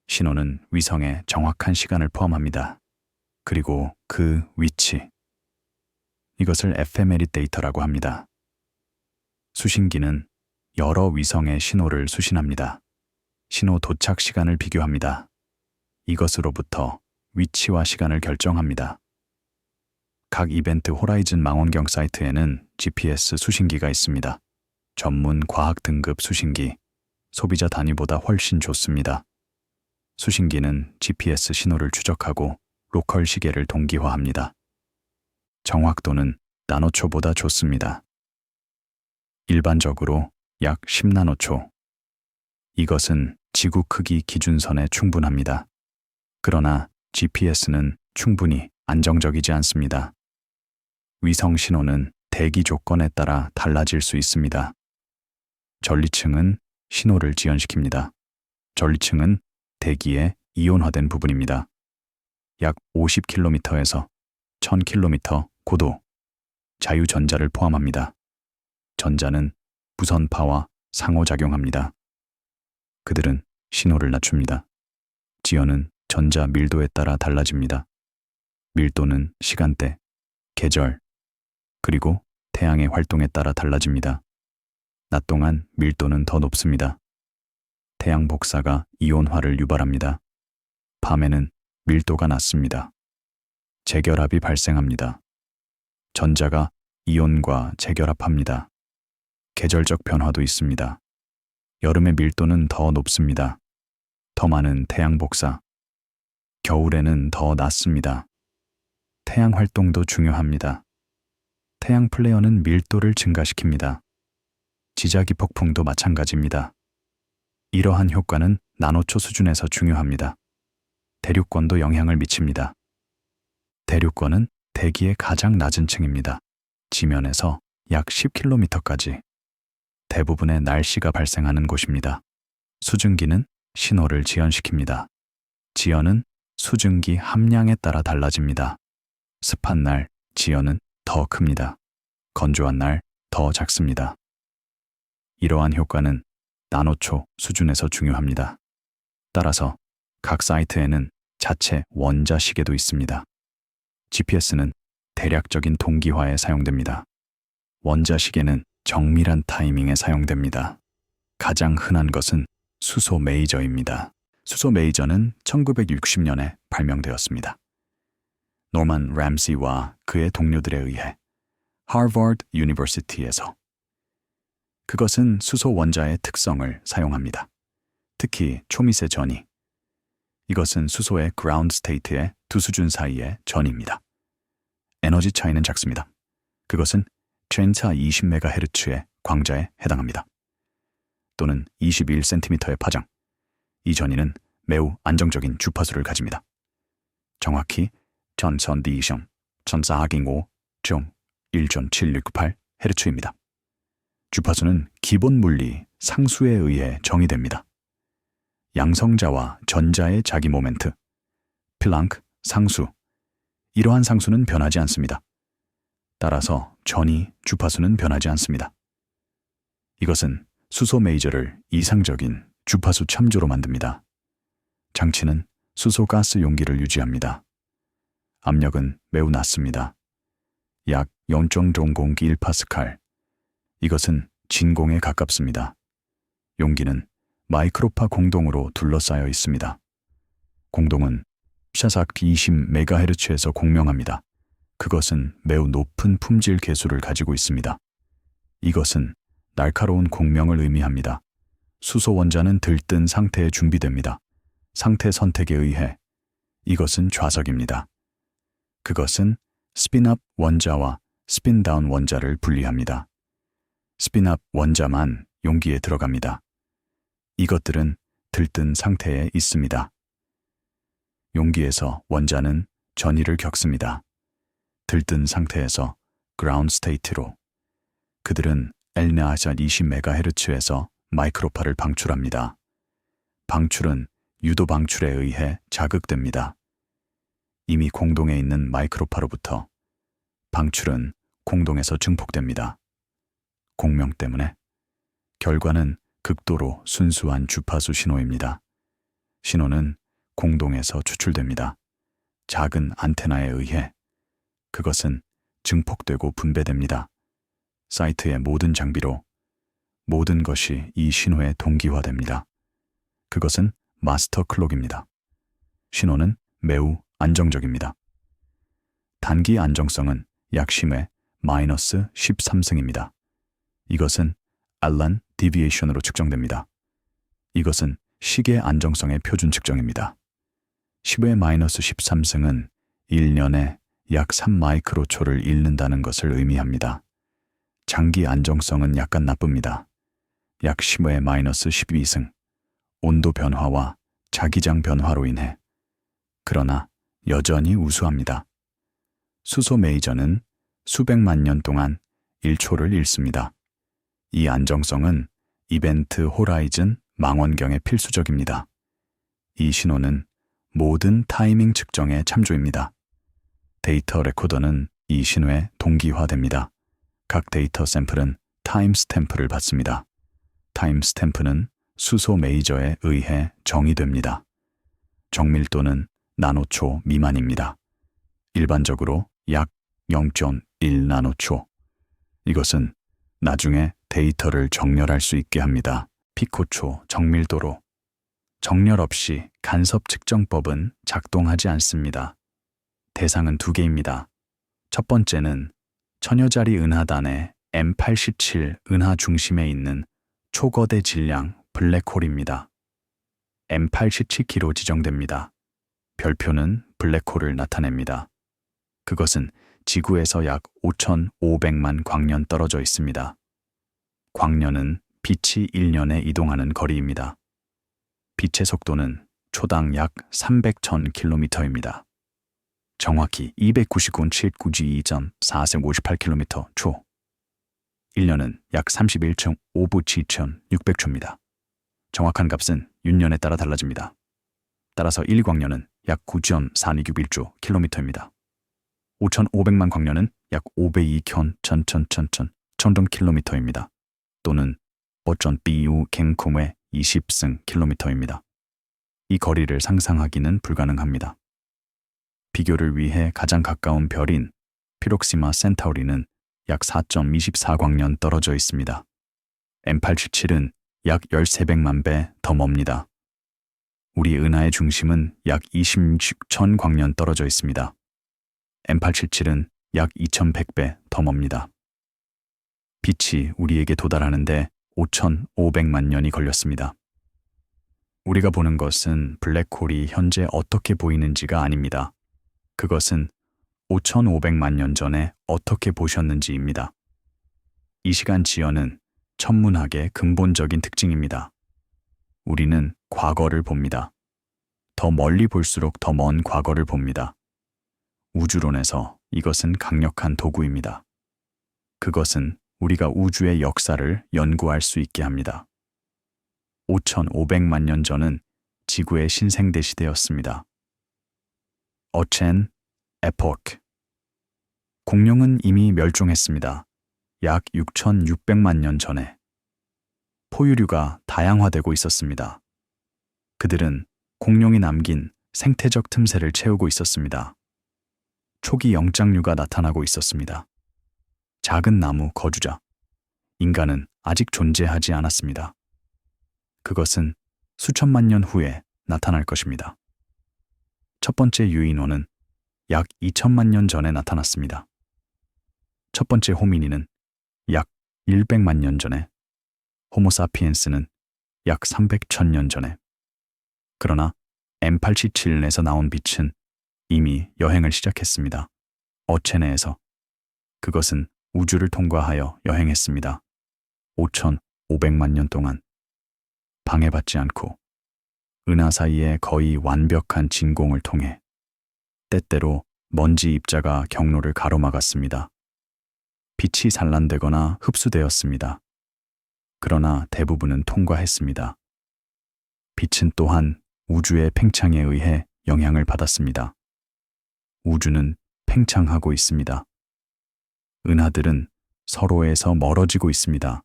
신호는 위성의 정확한 시간을 포함합니다. 그리고 그 위치. 이것을 에페메리 데이터라고 합니다. 수신기는 여러 위성의 신호를 수신합니다. 신호 도착 시간을 비교합니다. 이것으로부터 위치와 시간을 결정합니다. 각 이벤트 호라이즌 망원경 사이트에는 GPS 수신기가 있습니다. 전문 과학 등급 수신기, 소비자 단위보다 훨씬 좋습니다. 수신기는 GPS 신호를 추적하고 로컬 시계를 동기화합니다. 정확도는 나노초보다 좋습니다. 일반적으로 약 10나노초. 이것은 지구 크기 기준선에 충분합니다. 그러나 GPS는 충분히 안정적이지 않습니다. 위성 신호는 대기 조건에 따라 달라질 수 있습니다. 전리층은 신호를 지연시킵니다. 전리층은 대기에 이온화된 부분입니다. 약 50km에서 1000km 고도, 자유전자를 포함합니다. 전자는 무선파와 상호작용합니다. 그들은 신호를 낮춥니다. 지연은 전자 밀도에 따라 달라집니다. 밀도는 시간대, 계절, 그리고 태양의 활동에 따라 달라집니다. 낮 동안 밀도는 더 높습니다. 태양 복사가 이온화를 유발합니다. 밤에는 밀도가 낮습니다. 재결합이 발생합니다. 전자가 이온과 재결합합니다. 계절적 변화도 있습니다. 여름의 밀도는 더 높습니다. 더 많은 태양 복사. 겨울에는 더 낮습니다. 태양 활동도 중요합니다. 태양 플레어는 밀도를 증가시킵니다. 지자기 폭풍도 마찬가지입니다. 이러한 효과는 나노초 수준에서 중요합니다. 대륙권도 영향을 미칩니다. 대륙권은 대기의 가장 낮은 층입니다. 지면에서 약 10km까지. 대부분의 날씨가 발생하는 곳입니다. 수증기는 신호를 지연시킵니다. 지연은 수증기 함량에 따라 달라집니다. 습한 날, 지연은 더 큽니다. 건조한 날, 더 작습니다. 이러한 효과는 나노초 수준에서 중요합니다. 따라서 각 사이트에는 자체 원자 시계도 있습니다. GPS는 대략적인 동기화에 사용됩니다. 원자 시계는 정밀한 타이밍에 사용됩니다. 가장 흔한 것은 수소 메이저입니다. 수소 메이저는 1960년에 발명되었습니다. 노만 램시와 그의 동료들에 의해 하버드 유니버시티에서. 그것은 수소 원자의 특성을 사용합니다. 특히 초미세 전이. 이것은 수소의 그라운드 스테이트의 두 수준 사이의 전입니다. 에너지 차이는 작습니다. 그것은 젠차 20MHz의 광자에 해당합니다. 또는 21cm의 파장. 이 전이는 매우 안정적인 주파수를 가집니다. 정확히 1000 1405.1.768Hz입니다. 주파수는 기본 물리 상수에 의해 정의됩니다. 양성자와 전자의 자기 모멘트, 플랑크 상수, 이러한 상수는 변하지 않습니다. 따라서 전이 주파수는 변하지 않습니다. 이것은 수소 메이저를 이상적인 주파수 참조로 만듭니다. 장치는 수소 가스 용기를 유지합니다. 압력은 매우 낮습니다. 약 0.001파스칼. 이것은 진공에 가깝습니다. 용기는 마이크로파 공동으로 둘러싸여 있습니다. 공동은 샤삭 20MHz에서 공명합니다. 그것은 매우 높은 품질 계수를 가지고 있습니다. 이것은 날카로운 공명을 의미합니다. 수소 원자는 들뜬 상태에 준비됩니다. 상태 선택에 의해. 이것은 좌석입니다. 그것은 스핀업 원자와 스핀다운 원자를 분리합니다. 스핀업 원자만 용기에 들어갑니다. 이것들은 들뜬 상태에 있습니다. 용기에서 원자는 전이를 겪습니다. 들뜬 상태에서 그라운드 스테이트로. 그들은 엘나아샷 20MHz에서 마이크로파를 방출합니다. 방출은 유도 방출에 의해 자극됩니다. 이미 공동에 있는 마이크로파로부터. 방출은 공동에서 증폭됩니다. 공명 때문에. 결과는 극도로 순수한 주파수 신호입니다. 신호는 공동에서 추출됩니다. 작은 안테나에 의해. 그것은 증폭되고 분배됩니다. 사이트의 모든 장비로. 모든 것이 이 신호에 동기화됩니다. 그것은 마스터 클록입니다. 신호는 매우 안정적입니다. 단기 안정성은 약심의 마이너스 13승입니다. 이것은 알란 디비에이션으로 측정됩니다. 이것은 시계 안정성의 표준 측정입니다. 10의-13승은 1년에 약 3마이크로초를 잃는다는 것을 의미합니다. 장기 안정성은 약간 나쁩니다. 약 10의-12승, 온도 변화와 자기장 변화로 인해. 그러나 여전히 우수합니다. 수소 메이저는 수백만 년 동안 1초를 잃습니다. 이 안정성은 이벤트 호라이즌 망원경에 필수적입니다. 이 신호는 모든 타이밍 측정의 참조입니다. 데이터 레코더는 이 신호에 동기화됩니다. 각 데이터 샘플은 타임 스탬프를 받습니다. 타임 스탬프는 수소 메이저에 의해 정의됩니다. 정밀도는 나노초 미만입니다. 일반적으로 약 0.1 나노초. 이것은 나중에 데이터를 정렬할 수 있게 합니다. 피코초 정밀도로. 정렬 없이 간섭 측정법은 작동하지 않습니다. 대상은 두 개입니다. 첫 번째는 천여짜리 은하단의 M87 은하 중심에 있는 초거대 질량 블랙홀입니다. M87K로 지정됩니다. 별표는 블랙홀을 나타냅니다. 그것은 지구에서 약 5,500만 광년 떨어져 있습니다. 광년은 빛이 1년에 이동하는 거리입니다. 빛의 속도는 초당 약 300,000km입니다. 정확히 299.792.458km 초. 1년은 약 31.5부 7,600초입니다. 정확한 값은 윤년에 따라 달라집니다. 따라서 1광년은 약 9.4261조 킬로미터입니다. 5,500만 광년은 약 502천 킬로미터입니다. 또는 5.BU 갱콤의 20승 킬로미터입니다. 이 거리를 상상하기는 불가능합니다. 비교를 위해 가장 가까운 별인 피록시마 센타우리는 약 4.24광년 떨어져 있습니다. M87은 약 1300만 배 더 멉니다. 우리 은하의 중심은 약 26천 광년 떨어져 있습니다. M877은 약 2100배 더 멉니다. 빛이 우리에게 도달하는데 5,500만 년이 걸렸습니다. 우리가 보는 것은 블랙홀이 현재 어떻게 보이는지가 아닙니다. 그것은 5,500만 년 전에 어떻게 보셨는지입니다. 이 시간 지연은 천문학의 근본적인 특징입니다. 우리는 과거를 봅니다. 더 멀리 볼수록 더 먼 과거를 봅니다. 우주론에서 이것은 강력한 도구입니다. 그것은 우리가 우주의 역사를 연구할 수 있게 합니다. 5,500만 년 전은 지구의 신생대 시대였습니다. 어첸 에포크. 공룡은 이미 멸종했습니다. 약 6,600만 년 전에. 포유류가 다양화되고 있었습니다. 그들은 공룡이 남긴 생태적 틈새를 채우고 있었습니다. 초기 영장류가 나타나고 있었습니다. 작은 나무 거주자. 인간은 아직 존재하지 않았습니다. 그것은 수천만 년 후에 나타날 것입니다. 첫 번째 유인원은 약 2천만 년 전에 나타났습니다. 첫 번째 호미니는 약 100만 년 전에, 호모사피엔스는 약 300,000년 전에. 그러나 M877에서 나온 빛은 이미 여행을 시작했습니다. 어체네에서. 그것은 우주를 통과하여 여행했습니다. 5,500만 년 동안. 방해받지 않고 은하 사이의 거의 완벽한 진공을 통해. 때때로 먼지 입자가 경로를 가로막았습니다. 빛이 산란되거나 흡수되었습니다. 그러나 대부분은 통과했습니다. 빛은 또한 우주의 팽창에 의해 영향을 받았습니다. 우주는 팽창하고 있습니다. 은하들은 서로에서 멀어지고 있습니다.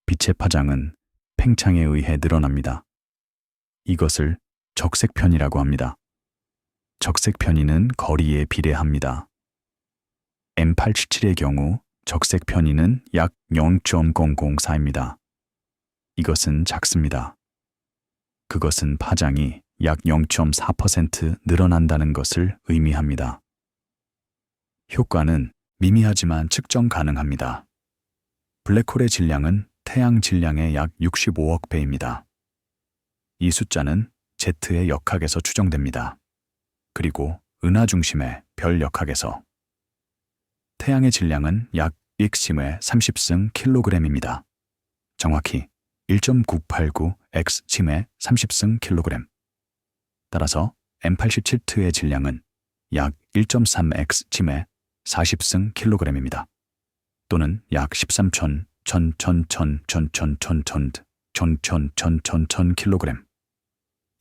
빛의 파장은 팽창에 의해 늘어납니다. 이것을 적색편이라고 합니다. 적색 편의는 거리에 비례합니다. M877의 경우 적색 편의는 약 0.004입니다. 이것은 작습니다. 그것은 파장이 약 0.4% 늘어난다는 것을 의미합니다. 효과는 미미하지만 측정 가능합니다. 블랙홀의 질량은 태양 질량의 약 65억 배입니다. 이 숫자는 Z의 역학에서 추정됩니다. 그리고 은하 중심의 별 역학에서 태양의 질량은 약 X심의 30승 킬로그램입니다. 정확히 1.989 X심의 30승 킬로그램. 따라서 M87트의 질량은 약 1.3 X심의 40승 킬로그램입니다. 또는 약 13천 킬로그램.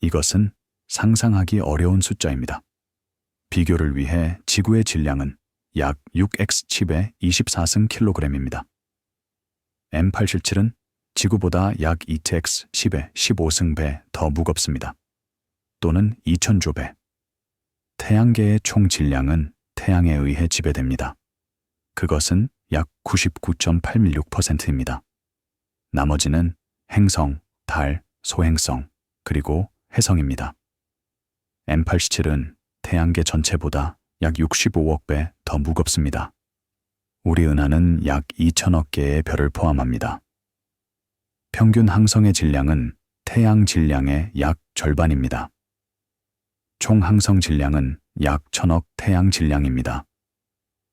이것은 상상하기 어려운 숫자입니다. 비교를 위해 지구의 질량은 약 6X칩의 24승 킬로그램입니다. M877은 지구보다 약 2X칩의 15승배 더 무겁습니다. 또는 2000조배. 태양계의 총 질량은 태양에 의해 지배됩니다. 그것은 약 99.816%입니다. 나머지는 행성, 달, 소행성, 그리고 해성입니다. M87은 태양계 전체보다 약 65억 배 더 무겁습니다. 우리 은하는 약 2천억 개의 별을 포함합니다. 평균 항성의 질량은 태양 질량의 약 절반입니다. 총 항성 질량은 약 1000억 태양 질량입니다.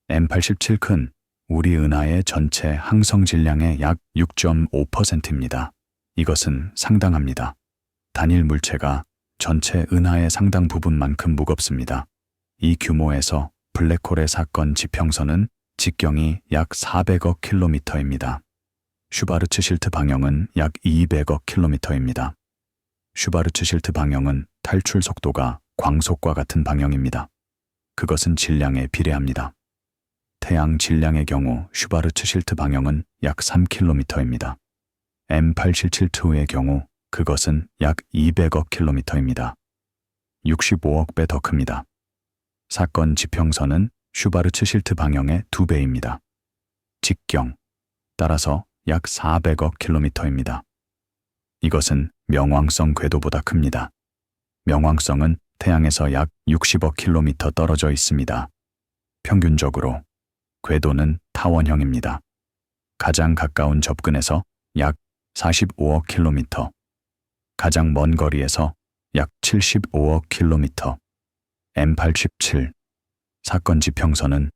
M87큰 우리 은하의 전체 항성 질량의 약 6.5%입니다. 이것은 상당합니다. 단일 물체가 전체 은하의 상당 부분만큼 무겁습니다. 이 규모에서 블랙홀의 사건 지평선은 직경이 약 400억 킬로미터입니다. 슈바르츠실트 방형은 약 200억 킬로미터입니다. 슈바르츠실트 방형은 탈출 속도가 광속과 같은 방형입니다. 그것은 질량에 비례합니다. 태양 질량의 경우 슈바르츠실트 방형은 약 3km입니다. M877-2의 경우 그것은 약 200억 킬로미터입니다. 65억 배 더 큽니다. 사건 지평선은 슈바르츠실트 방형의 2배입니다. 직경, 따라서 약 400억 킬로미터입니다. 이것은 명왕성 궤도보다 큽니다. 명왕성은 태양에서 약 60억 킬로미터 떨어져 있습니다. 평균적으로 궤도는 타원형입니다. 가장 가까운 접근에서 약 45억 킬로미터, 가장 먼 거리에서 약 75억 킬로미터. M87 사건 지평선은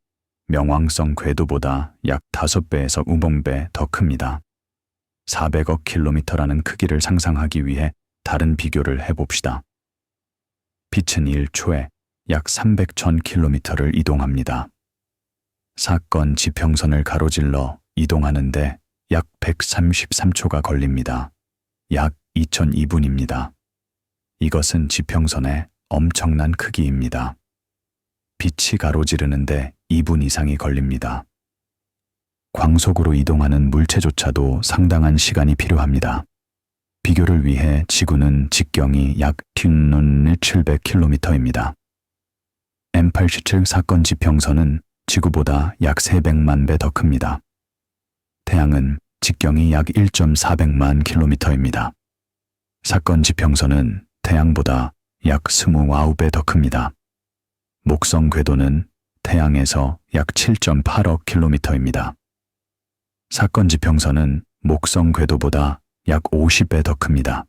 명왕성 궤도보다 약 5배에서 5배 더 큽니다. 400억 킬로미터라는 크기를 상상하기 위해 다른 비교를 해봅시다. 빛은 1초에 약 300천 킬로미터를 이동합니다. 사건 지평선을 가로질러 이동하는데 약 133초가 걸립니다. 약 2002분입니다. 이것은 지평선의 엄청난 크기입니다. 빛이 가로지르는데 2분 이상이 걸립니다. 광속으로 이동하는 물체조차도 상당한 시간이 필요합니다. 비교를 위해 지구는 직경이 약 700km입니다. M87 사건 지평선은 지구보다 약 300만 배 더 큽니다. 태양은 직경이 약 1.400만 km입니다. 사건 지평선은 태양보다 약 29배 더 큽니다. 목성 궤도는 태양에서 약 7.8억 킬로미터입니다. 사건 지평선은 목성 궤도보다 약 50배 더 큽니다.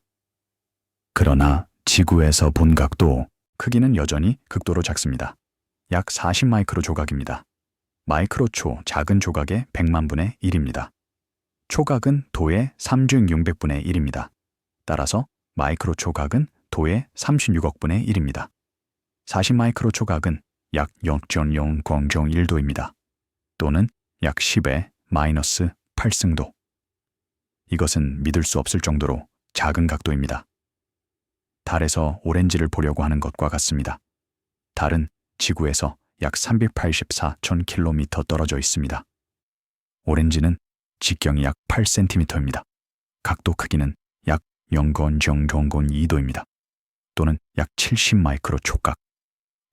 그러나 지구에서 본 각도, 크기는 여전히 극도로 작습니다. 약 40 마이크로 조각입니다. 마이크로초 작은 조각의 100만 분의 1입니다. 초각은 도의 3중 600분의 1입니다. 따라서 마이크로 초각은 도의 36억 분의 1입니다. 40 마이크로 초각은 약 0.001도입니다. 또는 약 10의 마이너스 8승도. 이것은 믿을 수 없을 정도로 작은 각도입니다. 달에서 오렌지를 보려고 하는 것과 같습니다. 달은 지구에서 약 384천 킬로미터 떨어져 있습니다. 오렌지는 직경이 약 8cm입니다. 각도 크기는 약 0.002도입니다. 또는 약 70 마이크로 촉각.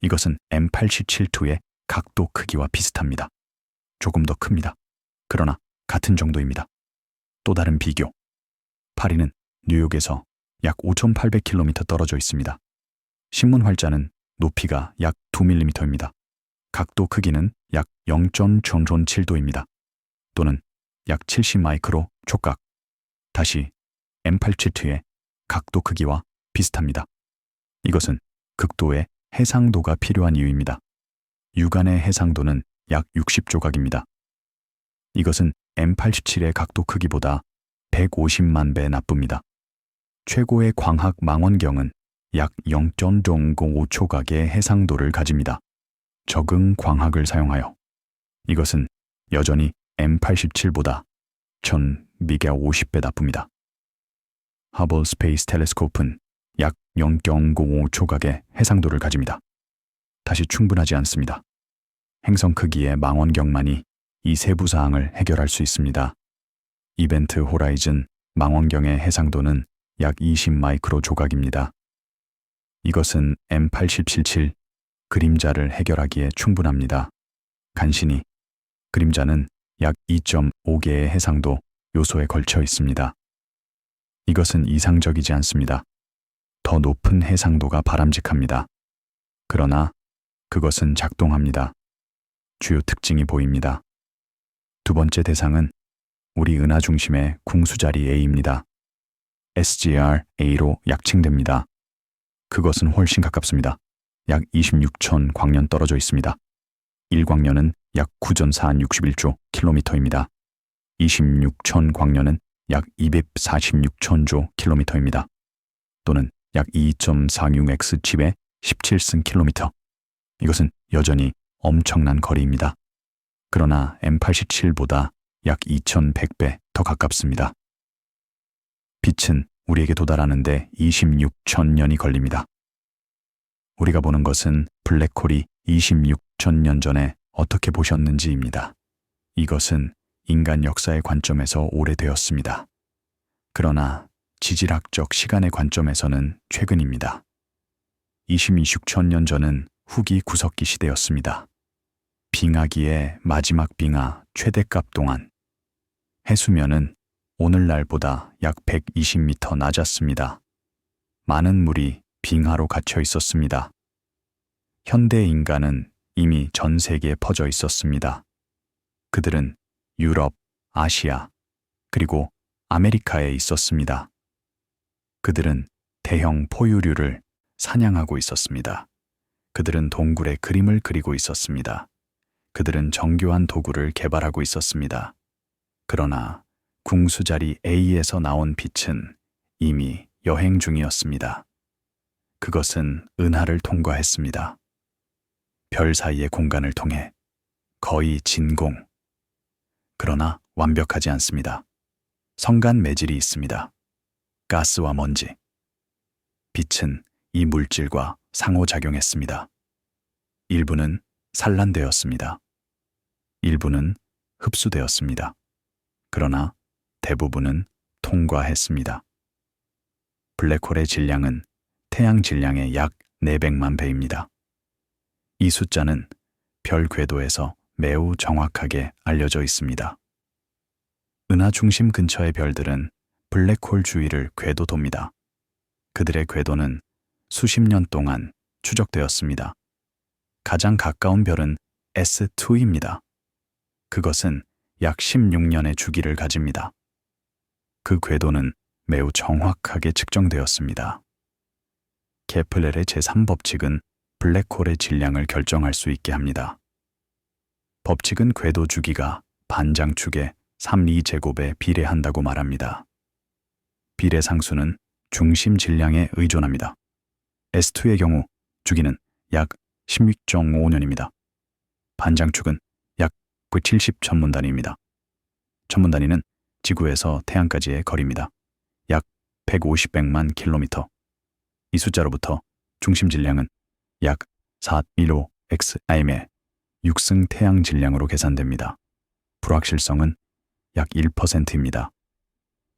이것은 M877-2의 각도 크기와 비슷합니다. 조금 더 큽니다. 그러나 같은 정도입니다. 또 다른 비교. 파리는 뉴욕에서 약 5,800km 떨어져 있습니다. 신문 활자는 높이가 약 2mm입니다. 각도 크기는 약 0.007도입니다. 또는 약 70 마이크로 촉각. 다시 M877-2의 각도 크기와 비슷합니다. 이것은 극도의 해상도가 필요한 이유입니다. 육안의 해상도는 약 60조각입니다. 이것은 M87의 각도 크기보다 150만 배 나쁩니다. 최고의 광학 망원경은 약 0.005초각의 해상도를 가집니다. 적응 광학을 사용하여 이것은 여전히 M87보다 1000미가50배 나쁩니다. 허블 스페이스 텔레스코프는 약 0.05초각의 해상도를 가집니다. 다시 충분하지 않습니다. 행성 크기의 망원경만이 이 세부 사항을 해결할 수 있습니다. 이벤트 호라이즌 망원경의 해상도는 약 20 마이크로 조각입니다. 이것은 M8777 그림자를 해결하기에 충분합니다. 간신히 그림자는 약 2.5개의 해상도 요소에 걸쳐 있습니다. 이것은 이상적이지 않습니다. 더 높은 해상도가 바람직합니다. 그러나 그것은 작동합니다. 주요 특징이 보입니다. 두 번째 대상은 우리 은하 중심의 궁수자리 A입니다. SGR-A로 약칭됩니다. 그것은 훨씬 가깝습니다. 약 26천 광년 떨어져 있습니다. 1광년은 약 9,461조 킬로미터입니다. 26천 광년은 약 246천조 킬로미터입니다. 또는 약 2.46x집의 17승 킬로미터. 이것은 여전히 엄청난 거리입니다. 그러나 M87보다 약 2100배 더 가깝습니다. 빛은 우리에게 도달하는데 26천 년이 걸립니다. 우리가 보는 것은 블랙홀이 26천 년 전에 어떻게 보셨는지입니다. 이것은 인간 역사의 관점에서 오래되었습니다. 그러나 지질학적 시간의 관점에서는 최근입니다. 26천 년 전은 후기 구석기 시대였습니다. 빙하기의 마지막 빙하 최대값 동안 해수면은 오늘날보다 약 120m 낮았습니다. 많은 물이 빙하로 갇혀 있었습니다. 현대 인간은 이미 전 세계에 퍼져 있었습니다. 그들은 유럽, 아시아, 그리고 아메리카에 있었습니다. 그들은 대형 포유류를 사냥하고 있었습니다. 그들은 동굴에 그림을 그리고 있었습니다. 그들은 정교한 도구를 개발하고 있었습니다. 그러나 궁수자리 A에서 나온 빛은 이미 여행 중이었습니다. 그것은 은하를 통과했습니다. 별 사이의 공간을 통해 거의 진공. 그러나 완벽하지 않습니다. 성간 매질이 있습니다. 가스와 먼지. 빛은 이 물질과 상호작용했습니다. 일부는 산란되었습니다. 일부는 흡수되었습니다. 그러나 대부분은 통과했습니다. 블랙홀의 질량은 태양 질량의 약 400만 배입니다. 이 숫자는 별 궤도에서 매우 정확하게 알려져 있습니다. 은하 중심 근처의 별들은 블랙홀 주위를 궤도 돕니다. 그들의 궤도는 수십 년 동안 추적되었습니다. 가장 가까운 별은 S2입니다. 그것은 약 16년의 주기를 가집니다. 그 궤도는 매우 정확하게 측정되었습니다. 케플레르의 제3법칙은 블랙홀의 질량을 결정할 수 있게 합니다. 법칙은 궤도 주기가 반장축의 3,2제곱에 비례한다고 말합니다. 비례 상수는 중심 질량에 의존합니다. S2의 경우 주기는 약 16.5년입니다. 반장축은 약 970 천문단위입니다. 천문단위는 지구에서 태양까지의 거리입니다. 약 150백만 킬로미터. 이 숫자로부터 중심 질량은 약 415xim의 6승 태양 질량으로 계산됩니다. 불확실성은 약 1%입니다.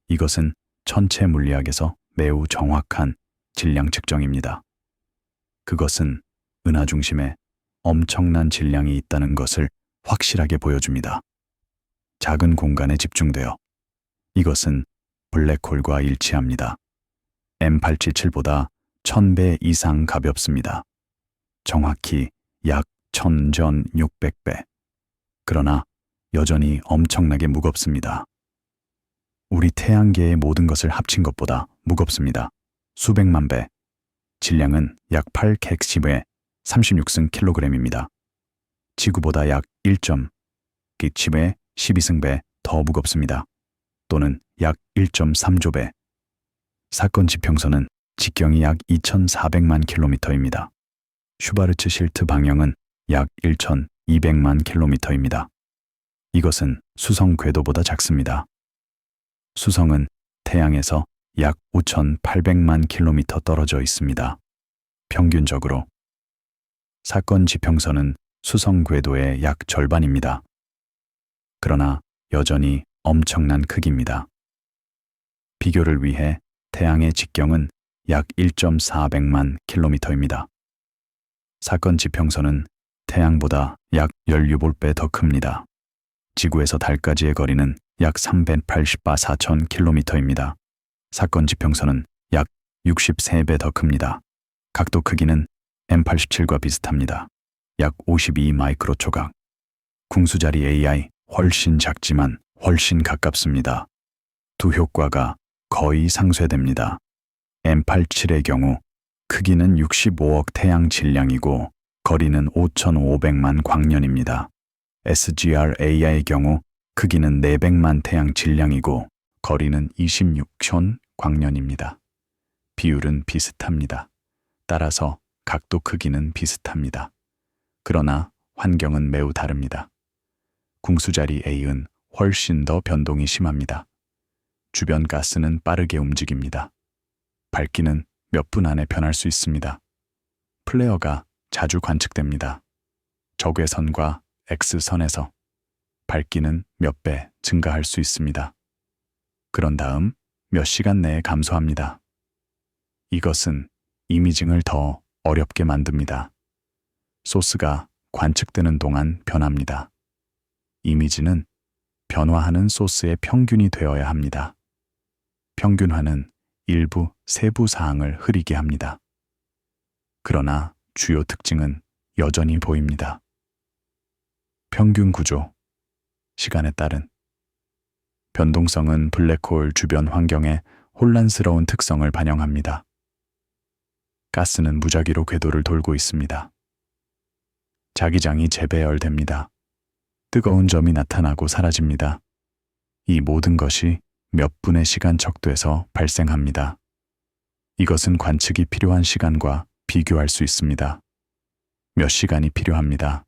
이것은 천체 물리학에서 매우 정확한 질량 측정입니다. 그것은 은하 중심에 엄청난 질량이 있다는 것을 확실하게 보여줍니다. 작은 공간에 집중되어 이것은 블랙홀과 일치합니다. M877보다 1000배 이상 가볍습니다. 정확히 약 1000전600배. 그러나 여전히 엄청나게 무겁습니다. 우리 태양계의 모든 것을 합친 것보다 무겁습니다. 수백만 배, 질량은 약 8객십의 36승 킬로그램입니다. 지구보다 약 1.객십의 12승배 더 무겁습니다. 또는 약 1.3조 배. 사건 지평선은 직경이 약 2,400만 킬로미터입니다. 슈바르츠 실트 방향은 약 1,200만 킬로미터입니다. 이것은 수성 궤도보다 작습니다. 수성은 태양에서 약 5,800만 킬로미터 떨어져 있습니다. 평균적으로 사건 지평선은 수성 궤도의 약 절반입니다. 그러나 여전히 엄청난 크기입니다. 비교를 위해 태양의 직경은 약 1.400만 킬로미터입니다. 사건 지평선은 태양보다 약 16배 더 큽니다. 지구에서 달까지의 거리는 약 384천 킬로미터입니다. 사건 지평선은 약 63배 더 큽니다. 각도 크기는 M87과 비슷합니다. 약 52 마이크로 초각. 궁수자리 AI 훨씬 작지만 훨씬 가깝습니다. 두 효과가 거의 상쇄됩니다. M87의 경우 크기는 65억 태양 질량이고 거리는 5,500만 광년입니다. SGR-AI의 경우 크기는 400만 태양 질량이고 거리는 26천 광년입니다. 비율은 비슷합니다. 따라서 각도 크기는 비슷합니다. 그러나 환경은 매우 다릅니다. 궁수자리 A은 훨씬 더 변동이 심합니다. 주변 가스는 빠르게 움직입니다. 밝기는 몇 분 안에 변할 수 있습니다. 플레어가 자주 관측됩니다. 적외선과 X선에서 밝기는 몇 배 증가할 수 있습니다. 그런 다음 몇 시간 내에 감소합니다. 이것은 이미징을 더 어렵게 만듭니다. 소스가 관측되는 동안 변합니다. 이미지는 변화하는 소스의 평균이 되어야 합니다. 평균화는 일부 세부 사항을 흐리게 합니다. 그러나 주요 특징은 여전히 보입니다. 평균 구조, 시간에 따른 변동성은 블랙홀 주변 환경의 혼란스러운 특성을 반영합니다. 가스는 무작위로 궤도를 돌고 있습니다. 자기장이 재배열됩니다. 뜨거운 점이 나타나고 사라집니다. 이 모든 것이 몇 분의 시간 척도에서 발생합니다. 이것은 관측이 필요한 시간과 비교할 수 있습니다. 몇 시간이 필요합니다.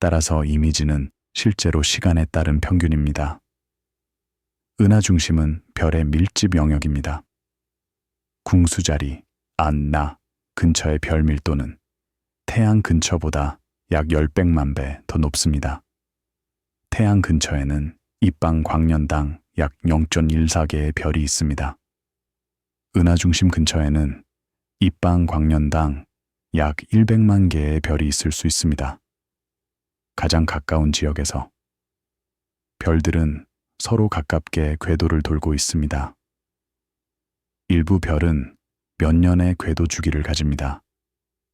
따라서 이미지는 실제로 시간에 따른 평균입니다. 은하 중심은 별의 밀집 영역입니다. 궁수자리, 안나 근처의 별 밀도는 태양 근처보다 약 10백만 배 더 높습니다. 태양 근처에는 입방 광년당 약 0.14개의 별이 있습니다. 은하 중심 근처에는 입방 광년당 약 100만 개의 별이 있을 수 있습니다. 가장 가까운 지역에서 별들은 서로 가깝게 궤도를 돌고 있습니다. 일부 별은 몇 년의 궤도 주기를 가집니다.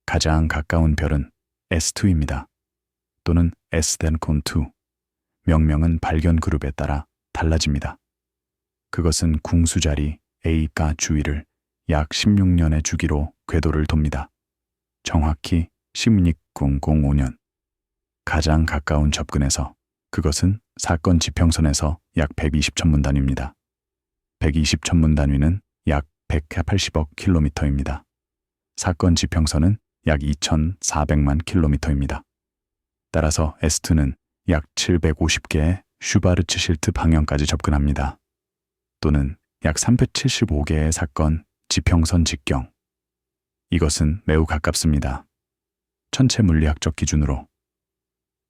가장 가까운 별은 S2입니다. 또는 S-2. 명명은 발견 그룹에 따라 달라집니다. 그것은 궁수자리 A가 주위를 약 16년의 주기로 궤도를 돕니다. 정확히 16005년. 가장 가까운 접근에서 그것은 사건 지평선에서 약 120천문 단위입니다. 120천문 단위는 약 180억 킬로미터입니다. 사건 지평선은 약 2,400만 킬로미터입니다. 따라서 S2는 약 750개의 슈바르츠 실트 방향까지 접근합니다. 또는 약 375개의 사건 지평선 직경. 이것은 매우 가깝습니다. 천체 물리학적 기준으로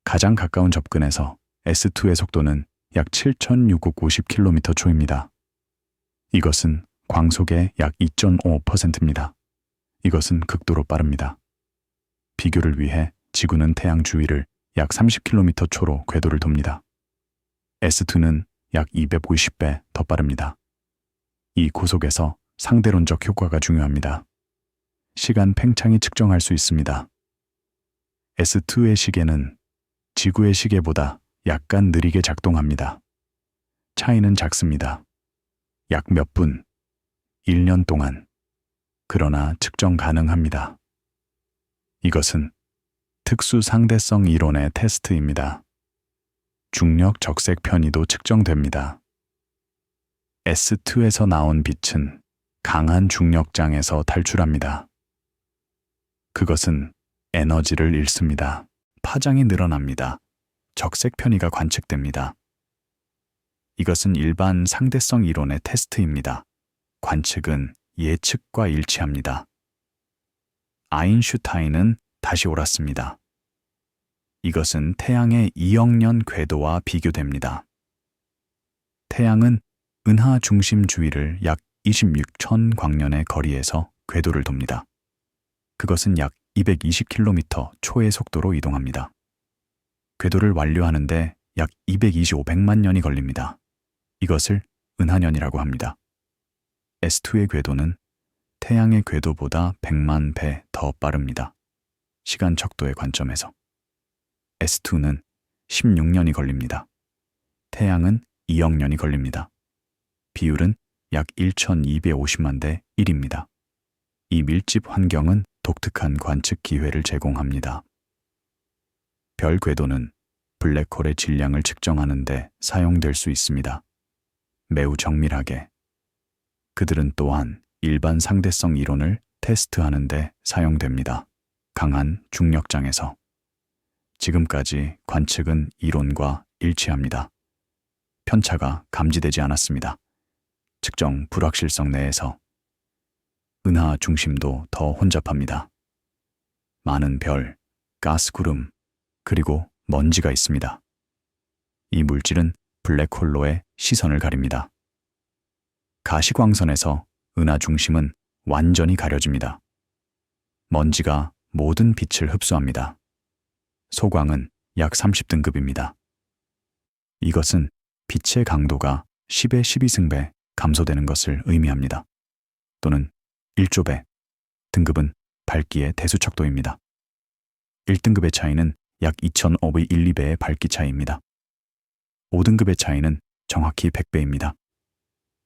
가장 가까운 접근에서 S2의 속도는 약 7,650km/초입니다. 이것은 광속의 약 2.5%입니다. 이것은 극도로 빠릅니다. 비교를 위해 지구는 태양 주위를 약 30km/초로 궤도를 돕니다. S2는 약 250배 더 빠릅니다. 이 고속에서 상대론적 효과가 중요합니다. 시간 팽창이 측정할 수 있습니다. S2의 시계는 지구의 시계보다 약간 느리게 작동합니다. 차이는 작습니다. 약 몇 분, 1년 동안 그러나 측정 가능합니다. 이것은 특수 상대성 이론의 테스트입니다. 중력 적색 편의도 측정됩니다. S2에서 나온 빛은 강한 중력장에서 탈출합니다. 그것은 에너지를 잃습니다. 파장이 늘어납니다. 적색 편의가 관측됩니다. 이것은 일반 상대성 이론의 테스트입니다. 관측은 예측과 일치합니다. 아인슈타인은 다시 옳았습니다. 이것은 태양의 2억 년 궤도와 비교됩니다. 태양은 은하 중심 주위를 약 26천 광년의 거리에서 궤도를 돕니다. 그것은 약 220km 초의 속도로 이동합니다. 궤도를 완료하는데 약 225백만 년이 걸립니다. 이것을 은하년이라고 합니다. S2의 궤도는 태양의 궤도보다 100만 배 더 빠릅니다. 시간 척도의 관점에서. S2는 16년이 걸립니다. 태양은 2억 년이 걸립니다. 비율은 약 1250만 대 1입니다. 이 밀집 환경은 독특한 관측 기회를 제공합니다. 별 궤도는 블랙홀의 질량을 측정하는 데 사용될 수 있습니다. 매우 정밀하게. 그들은 또한 일반 상대성 이론을 테스트하는 데 사용됩니다. 강한 중력장에서. 지금까지 관측은 이론과 일치합니다. 편차가 감지되지 않았습니다. 측정 불확실성 내에서. 은하 중심도 더 혼잡합니다. 많은 별, 가스구름, 그리고 먼지가 있습니다. 이 물질은 블랙홀로의 시선을 가립니다. 가시광선에서 은하 중심은 완전히 가려집니다. 먼지가 모든 빛을 흡수합니다. 소광은 약 30등급입니다. 이것은 빛의 강도가 10의 12승배 감소되는 것을 의미합니다. 또는 1조배. 등급은 밝기의 대수척도입니다. 1등급의 차이는 약 2005의 1, 2배의 밝기 차이입니다. 5등급의 차이는 정확히 100배입니다.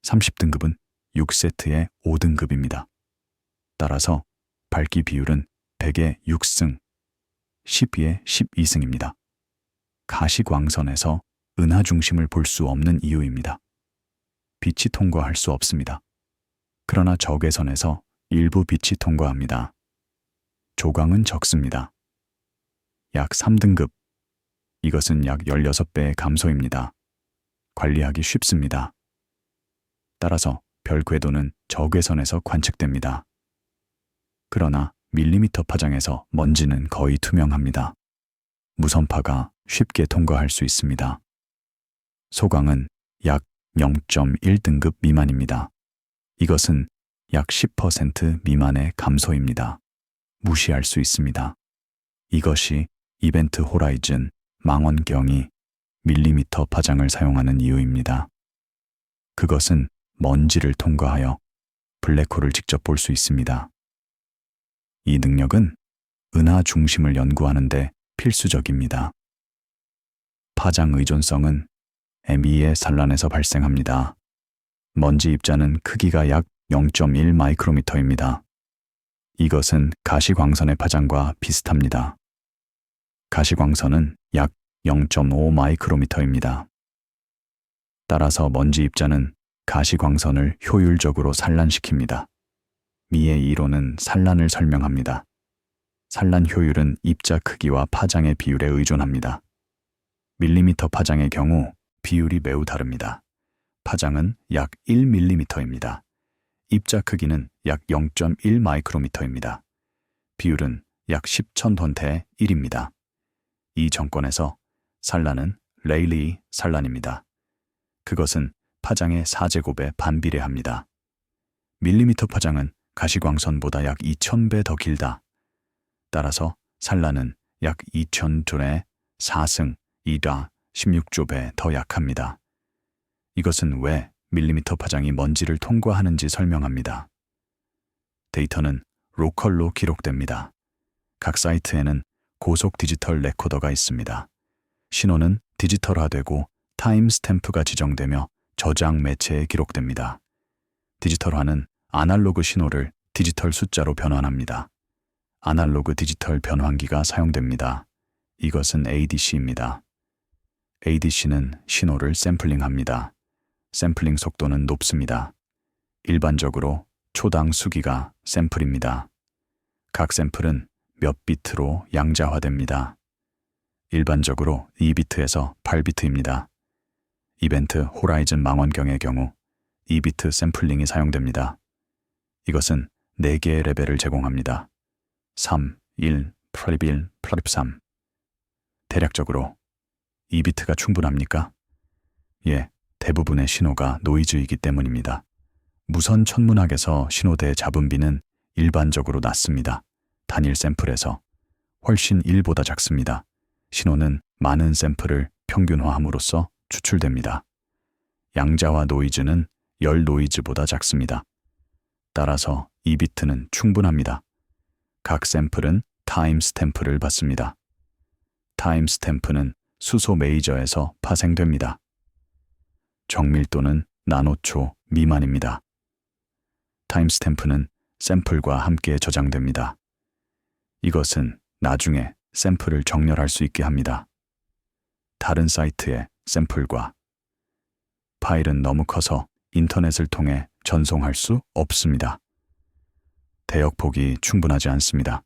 30등급은 6세트의 5등급입니다. 따라서 밝기 비율은 100의 6승, 12의 12승입니다. 가시광선에서 은하 중심을 볼 수 없는 이유입니다. 빛이 통과할 수 없습니다. 그러나 적외선에서 일부 빛이 통과합니다. 조광은 적습니다. 약 3등급. 이것은 약 16배의 감소입니다. 관리하기 쉽습니다. 따라서 별 궤도는 적외선에서 관측됩니다. 그러나 밀리미터 파장에서 먼지는 거의 투명합니다. 무선파가 쉽게 통과할 수 있습니다. 소광은 약 0.1등급 미만입니다. 이것은 약 10% 미만의 감소입니다. 무시할 수 있습니다. 이것이 이벤트 호라이즌 망원경이 밀리미터 파장을 사용하는 이유입니다. 그것은 먼지를 통과하여 블랙홀을 직접 볼 수 있습니다. 이 능력은 은하 중심을 연구하는 데 필수적입니다. 파장 의존성은 ME의 산란에서 발생합니다. 먼지 입자는 크기가 약 0.1 마이크로미터입니다. 이것은 가시광선의 파장과 비슷합니다. 가시광선은 약 0.5 마이크로미터입니다. 따라서 먼지 입자는 가시광선을 효율적으로 산란시킵니다. 미의 이론은 산란을 설명합니다. 산란 효율은 입자 크기와 파장의 비율에 의존합니다. 밀리미터 파장의 경우 비율이 매우 다릅니다. 파장은 약 1mm입니다. 입자 크기는 약 0.1 마이크로미터입니다. 비율은 약 10,000번태의 1입니다. 이 정권에서 산란은 레일리 산란입니다. 그것은 파장의 4제곱에 반비례합니다. 밀리미터 파장은 가시광선보다 약 2000배 더 길다. 따라서 산란은 약 2000톤의 4승 2다 16조배 더 약합니다. 이것은 왜 밀리미터 파장이 먼지를 통과하는지 설명합니다. 데이터는 로컬로 기록됩니다. 각 사이트에는 고속 디지털 레코더가 있습니다. 신호는 디지털화되고 타임 스탬프가 지정되며 저장 매체에 기록됩니다. 디지털화는 아날로그 신호를 디지털 숫자로 변환합니다. 아날로그 디지털 변환기가 사용됩니다. 이것은 ADC입니다. ADC는 신호를 샘플링합니다. 샘플링 속도는 높습니다. 일반적으로 초당 수기가 샘플입니다. 각 샘플은 몇 비트로 양자화됩니다. 일반적으로 2비트에서 8비트입니다. 이벤트 호라이즌 망원경의 경우 2비트 샘플링이 사용됩니다. 이것은 4개의 레벨을 제공합니다. 3, 1, 플립 1, 플립 3. 대략적으로 2비트가 충분합니까? 예, 대부분의 신호가 노이즈이기 때문입니다. 무선 천문학에서 신호대 잡음비는 일반적으로 낮습니다. 단일 샘플에서 훨씬 1보다 작습니다. 신호는 많은 샘플을 평균화함으로써 추출됩니다. 양자화 노이즈는 열 노이즈보다 작습니다. 따라서 2비트는 충분합니다. 각 샘플은 타임 스탬프를 받습니다. 타임 스탬프는 수소 메이저에서 파생됩니다. 정밀도는 나노초 미만입니다. 타임 스탬프는 샘플과 함께 저장됩니다. 이것은 나중에 샘플을 정렬할 수 있게 합니다. 다른 사이트의 샘플과 파일은 너무 커서 인터넷을 통해 전송할 수 없습니다. 대역폭이 충분하지 않습니다.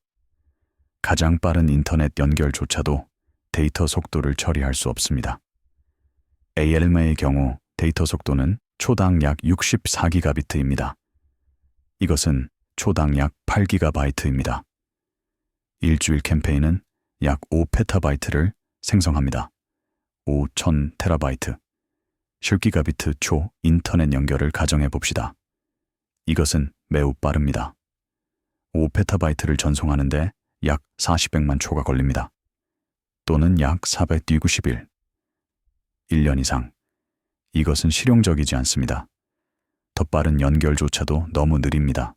가장 빠른 인터넷 연결조차도 데이터 속도를 처리할 수 없습니다. ALM의 경우 데이터 속도는 초당 약 64기가비트입니다. 이것은 초당 약 8기가바이트입니다. 일주일 캠페인은 약 5페타바이트를 생성합니다. 5,000테라바이트. 10기가비트 초 인터넷 연결을 가정해 봅시다. 이것은 매우 빠릅니다. 5페타바이트를 전송하는데 약 40백만 초가 걸립니다. 또는 약 490일. 1년 이상. 이것은 실용적이지 않습니다. 더 빠른 연결조차도 너무 느립니다.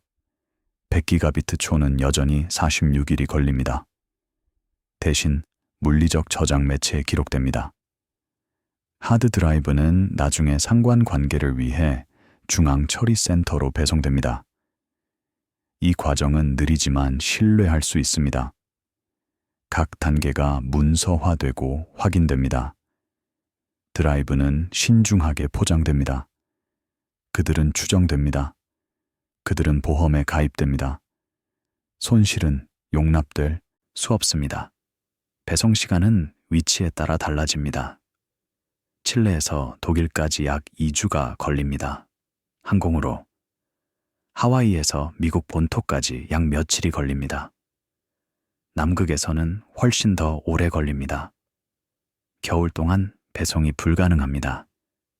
100기가비트 초는 여전히 46일이 걸립니다. 대신 물리적 저장 매체에 기록됩니다. 하드 드라이브는 나중에 상관관계를 위해 중앙 처리 센터로 배송됩니다. 이 과정은 느리지만 신뢰할 수 있습니다. 각 단계가 문서화되고 확인됩니다. 드라이브는 신중하게 포장됩니다. 그들은 추정됩니다. 그들은 보험에 가입됩니다. 손실은 용납될 수 없습니다. 배송 시간은 위치에 따라 달라집니다. 칠레에서 독일까지 약 2주가 걸립니다. 항공으로. 하와이에서 미국 본토까지 약 며칠이 걸립니다. 남극에서는 훨씬 더 오래 걸립니다. 겨울 동안 배송이 불가능합니다.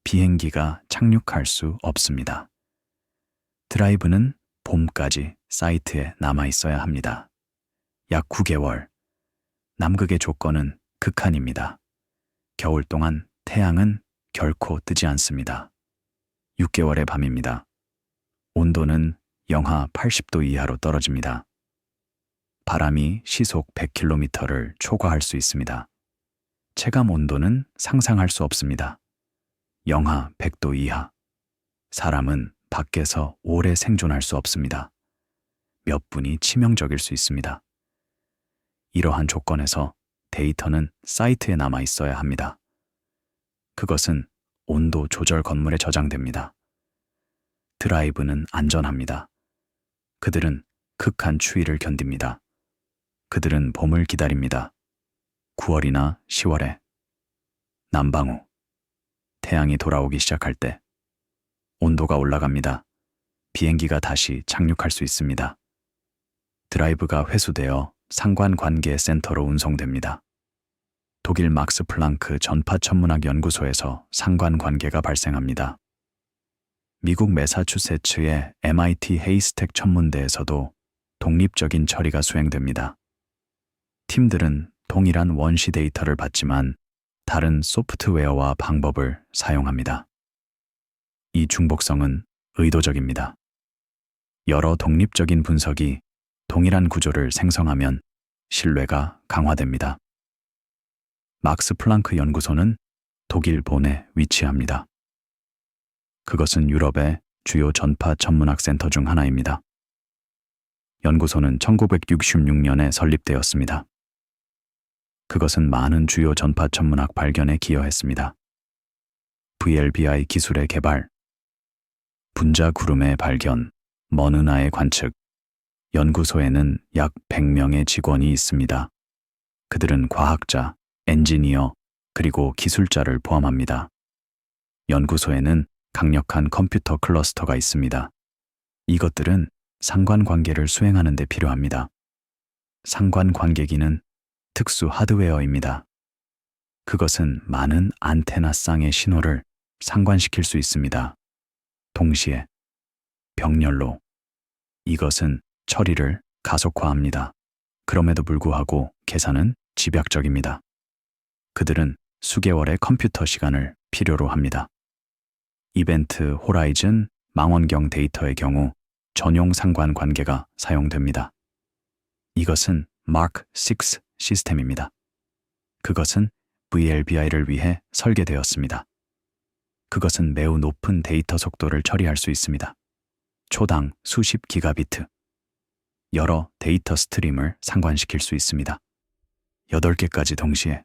비행기가 착륙할 수 없습니다. 드라이브는 봄까지 사이트에 남아 있어야 합니다. 약 9개월. 남극의 조건은 극한입니다. 겨울 동안 태양은 결코 뜨지 않습니다. 6개월의 밤입니다. 온도는 영하 80도 이하로 떨어집니다. 바람이 시속 100km를 초과할 수 있습니다. 체감 온도는 상상할 수 없습니다. 영하 100도 이하. 사람은 밖에서 오래 생존할 수 없습니다. 몇 분이 치명적일 수 있습니다. 이러한 조건에서 데이터는 사이트에 남아 있어야 합니다. 그것은 온도 조절 건물에 저장됩니다. 드라이브는 안전합니다. 그들은 극한 추위를 견딥니다. 그들은 봄을 기다립니다. 9월이나 10월에 남방우. 태양이 돌아오기 시작할 때 온도가 올라갑니다. 비행기가 다시 착륙할 수 있습니다. 드라이브가 회수되어 상관관계 센터로 운송됩니다. 독일 막스 플랑크 전파천문학 연구소에서 상관관계가 발생합니다. 미국 매사추세츠의 MIT 헤이스텍 천문대에서도 독립적인 처리가 수행됩니다. 팀들은 동일한 원시 데이터를 받지만 다른 소프트웨어와 방법을 사용합니다. 이 중복성은 의도적입니다. 여러 독립적인 분석이 동일한 구조를 생성하면 신뢰가 강화됩니다. 막스 플랑크 연구소는 독일 본에 위치합니다. 그것은 유럽의 주요 전파 천문학 센터 중 하나입니다. 연구소는 1966년에 설립되었습니다. 그것은 많은 주요 전파 천문학 발견에 기여했습니다. VLBI 기술의 개발, 분자 구름의 발견, 먼 은하의 관측. 연구소에는 약 100명의 직원이 있습니다. 그들은 과학자, 엔지니어, 그리고 기술자를 포함합니다. 연구소에는 강력한 컴퓨터 클러스터가 있습니다. 이것들은 상관관계를 수행하는 데 필요합니다. 상관관계기는 특수 하드웨어입니다. 그것은 많은 안테나 쌍의 신호를 상관시킬 수 있습니다. 동시에 병렬로 이것은 처리를 가속화합니다. 그럼에도 불구하고 계산은 집약적입니다. 그들은 수개월의 컴퓨터 시간을 필요로 합니다. 이벤트 호라이즌 망원경 데이터의 경우 전용 상관관계가 사용됩니다. 이것은 마크 6 시스템입니다. 그것은 VLBI를 위해 설계되었습니다. 그것은 매우 높은 데이터 속도를 처리할 수 있습니다. 초당 수십 기가비트. 여러 데이터 스트림을 상관시킬 수 있습니다. 8개까지 동시에.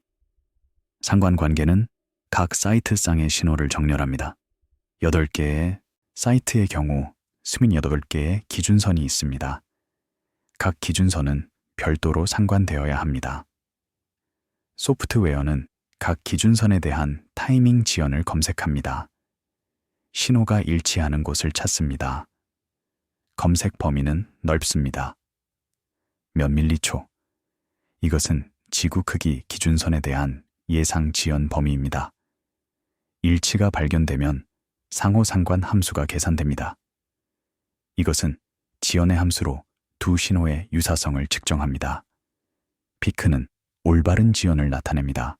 상관관계는 각 사이트상의 신호를 정렬합니다. 8개의 사이트의 경우 28개의 기준선이 있습니다. 각 기준선은 별도로 상관되어야 합니다. 소프트웨어는 각 기준선에 대한 타이밍 지연을 검색합니다. 신호가 일치하는 곳을 찾습니다. 검색 범위는 넓습니다. 몇 밀리초. 이것은 지구 크기 기준선에 대한 예상 지연 범위입니다. 일치가 발견되면 상호 상관 함수가 계산됩니다. 이것은 지연의 함수로 두 신호의 유사성을 측정합니다. 피크는 올바른 지연을 나타냅니다.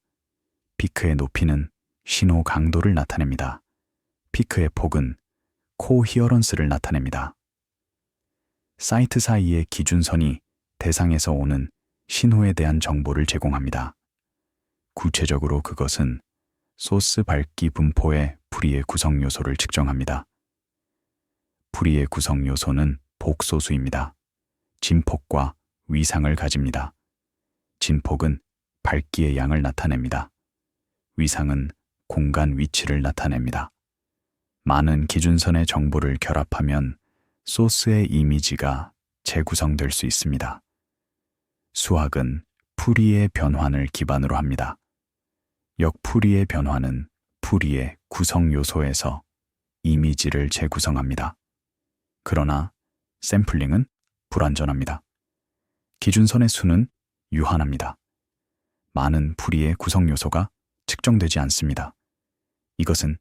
피크의 높이는 신호 강도를 나타냅니다. 피크의 폭은 코히어런스를 나타냅니다. 사이트 사이의 기준선이 대상에서 오는 신호에 대한 정보를 제공합니다. 구체적으로 그것은 소스 밝기 분포의 풀이의 구성 요소를 측정합니다. 풀이의 구성 요소는 복소수입니다. 진폭과 위상을 가집니다. 진폭은 밝기의 양을 나타냅니다. 위상은 공간 위치를 나타냅니다. 많은 기준선의 정보를 결합하면 소스의 이미지가 재구성될 수 있습니다. 수학은 풀이의 변환을 기반으로 합니다. 역풀이의 변화는 풀이의 구성 요소에서 이미지를 재구성합니다. 그러나 샘플링은 불완전합니다. 기준선의 수는 유한합니다. 많은 풀이의 구성 요소가 측정되지 않습니다. 이것은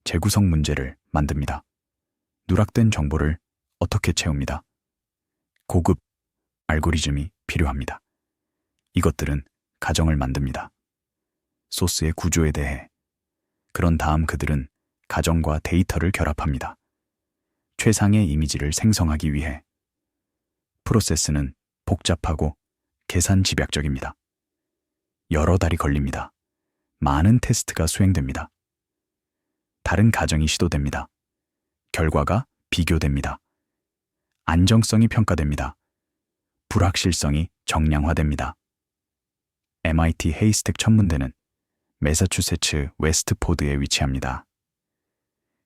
재구성 문제를 만듭니다. 누락된 정보를 어떻게 채웁니다. 고급 알고리즘이 필요합니다. 이것들은 가정을 만듭니다. 소스의 구조에 대해. 그런 다음 그들은 가정과 데이터를 결합합니다. 최상의 이미지를 생성하기 위해. 프로세스는 복잡하고 계산 집약적입니다. 여러 달이 걸립니다. 많은 테스트가 수행됩니다. 다른 가정이 시도됩니다. 결과가 비교됩니다. 안정성이 평가됩니다. 불확실성이 정량화됩니다. MIT 헤이스텍 천문대는 매사추세츠 웨스트포드에 위치합니다.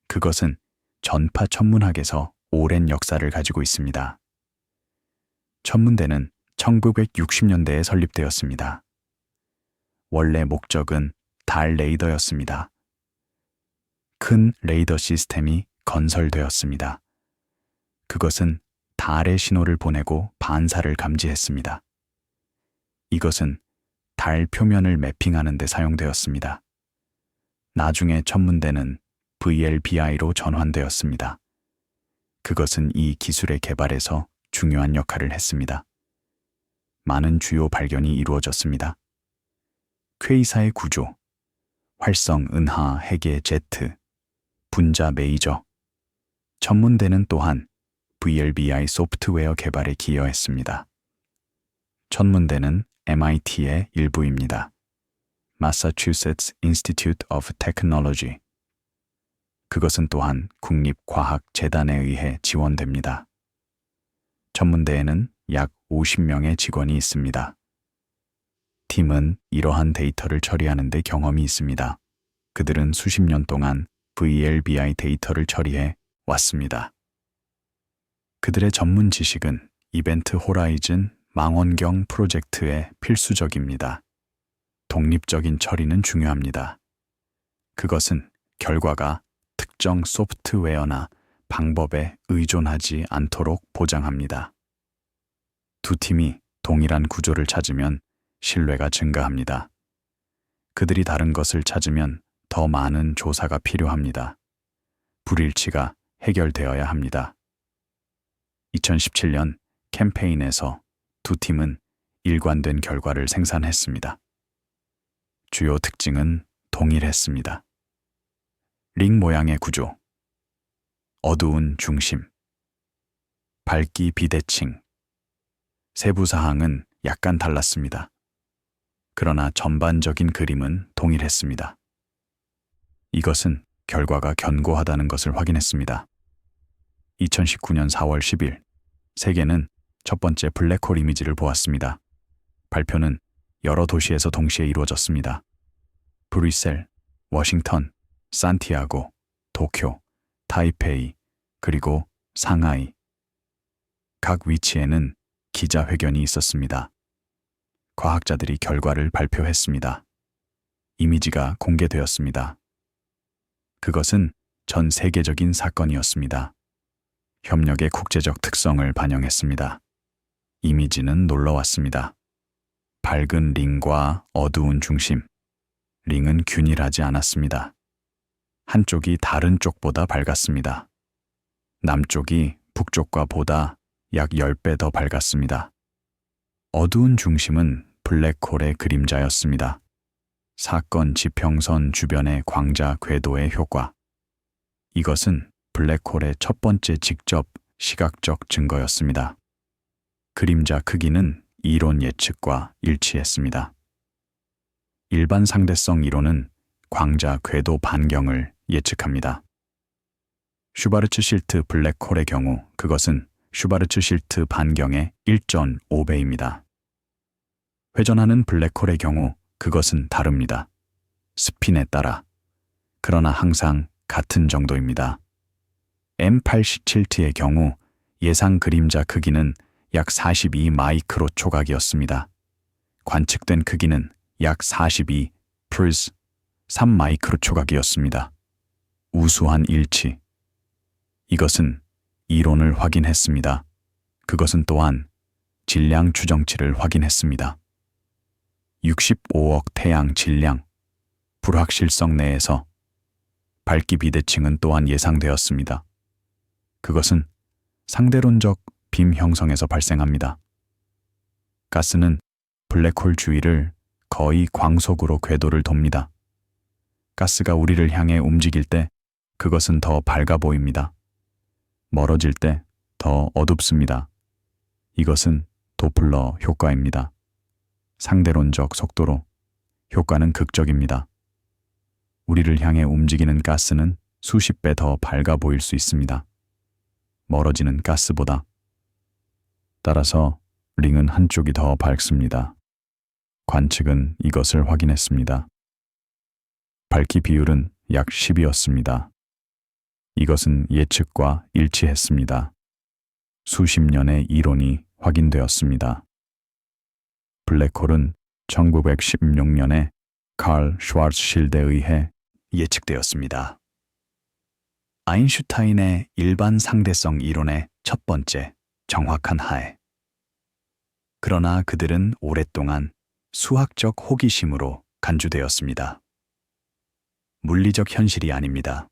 그것은 전파 천문학에서 오랜 역사를 가지고 있습니다. 천문대는 1960년대에 설립되었습니다. 원래 목적은 달 레이더였습니다. 큰 레이더 시스템이 건설되었습니다. 그것은 달의 신호를 보내고 반사를 감지했습니다. 이것은 달 표면을 매핑하는 데 사용되었습니다. 나중에 천문대는 VLBI로 전환되었습니다. 그것은 이 기술의 개발에서 중요한 역할을 했습니다. 많은 주요 발견이 이루어졌습니다. 퀘이사의 구조, 활성 은하 핵의 제트, 분자 메이저. 천문대는 또한 VLBI 소프트웨어 개발에 기여했습니다. 천문대는 MIT의 일부입니다. Massachusetts Institute of Technology. 그것은 또한 국립과학재단에 의해 지원됩니다. 천문대에는 약 50명의 직원이 있습니다. 팀은 이러한 데이터를 처리하는 데 경험이 있습니다. 그들은 수십 년 동안 VLBI 데이터를 처리해 왔습니다. 그들의 전문 지식은 이벤트 호라이즌 망원경 프로젝트에 필수적입니다. 독립적인 처리는 중요합니다. 그것은 결과가 특정 소프트웨어나 방법에 의존하지 않도록 보장합니다. 두 팀이 동일한 구조를 찾으면 신뢰가 증가합니다. 그들이 다른 것을 찾으면 더 많은 조사가 필요합니다. 불일치가 해결되어야 합니다. 2017년 캠페인에서 두 팀은 일관된 결과를 생산했습니다. 주요 특징은 동일했습니다. 링 모양의 구조, 어두운 중심, 밝기 비대칭, 세부 사항은 약간 달랐습니다. 그러나 전반적인 그림은 동일했습니다. 이것은 결과가 견고하다는 것을 확인했습니다. 2019년 4월 10일, 세계는 첫 번째 블랙홀 이미지를 보았습니다. 발표는 여러 도시에서 동시에 이루어졌습니다. 브뤼셀, 워싱턴, 산티아고, 도쿄, 타이페이, 그리고 상하이. 각 위치에는 기자회견이 있었습니다. 과학자들이 결과를 발표했습니다. 이미지가 공개되었습니다. 그것은 전 세계적인 사건이었습니다. 협력의 국제적 특성을 반영했습니다. 이미지는 놀라웠습니다. 밝은 링과 어두운 중심. 링은 균일하지 않았습니다. 한쪽이 다른 쪽보다 밝았습니다. 남쪽이 북쪽과 보다 약 10배 더 밝았습니다. 어두운 중심은 블랙홀의 그림자였습니다. 사건 지평선 주변의 광자 궤도의 효과. 이것은 블랙홀의 첫 번째 직접 시각적 증거였습니다. 그림자 크기는 이론 예측과 일치했습니다. 일반 상대성 이론은 광자 궤도 반경을 예측합니다. 슈바르츠-실트 블랙홀의 경우 그것은 슈바르츠-실트 반경의 1.5배입니다. 회전하는 블랙홀의 경우 그것은 다릅니다. 스핀에 따라. 그러나 항상 같은 정도입니다. M87T의 경우 예상 그림자 크기는 약 42 마이크로 초각이었습니다. 관측된 크기는 약 42 프리즈 3 마이크로 초각이었습니다. 우수한 일치. 이것은 이론을 확인했습니다. 그것은 또한 질량 추정치를 확인했습니다. 65억 태양 질량, 불확실성 내에서 밝기 비대칭은 또한 예상되었습니다. 그것은 상대론적 빔 형성에서 발생합니다. 가스는 블랙홀 주위를 거의 광속으로 궤도를 돕니다. 가스가 우리를 향해 움직일 때 그것은 더 밝아 보입니다. 멀어질 때 더 어둡습니다. 이것은 도플러 효과입니다. 상대론적 속도로 효과는 극적입니다. 우리를 향해 움직이는 가스는 수십 배 더 밝아 보일 수 있습니다. 멀어지는 가스보다. 따라서 링은 한쪽이 더 밝습니다. 관측은 이것을 확인했습니다. 밝기 비율은 약 10이었습니다. 이것은 예측과 일치했습니다. 수십 년의 이론이 확인되었습니다. 블랙홀은 1916년에 칼 슈와르츠실드에 의해 예측되었습니다. 아인슈타인의 일반 상대성 이론의 첫 번째 정확한 하에. 그러나 그들은 오랫동안 수학적 호기심으로 간주되었습니다. 물리적 현실이 아닙니다.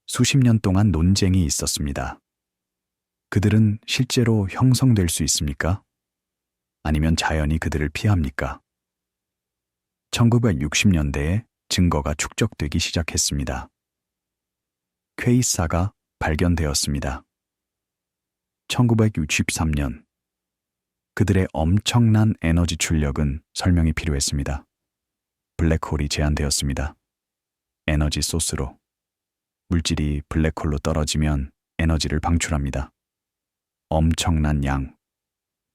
수십 년 동안 논쟁이 있었습니다. 그들은 실제로 형성될 수 있습니까? 아니면 자연이 그들을 피합니까? 1960년대에 증거가 축적되기 시작했습니다. 퀘이사가 발견되었습니다. 1963년 그들의 엄청난 에너지 출력은 설명이 필요했습니다. 블랙홀이 제한되었습니다. 에너지 소스로. 물질이 블랙홀로 떨어지면 에너지를 방출합니다. 엄청난 양,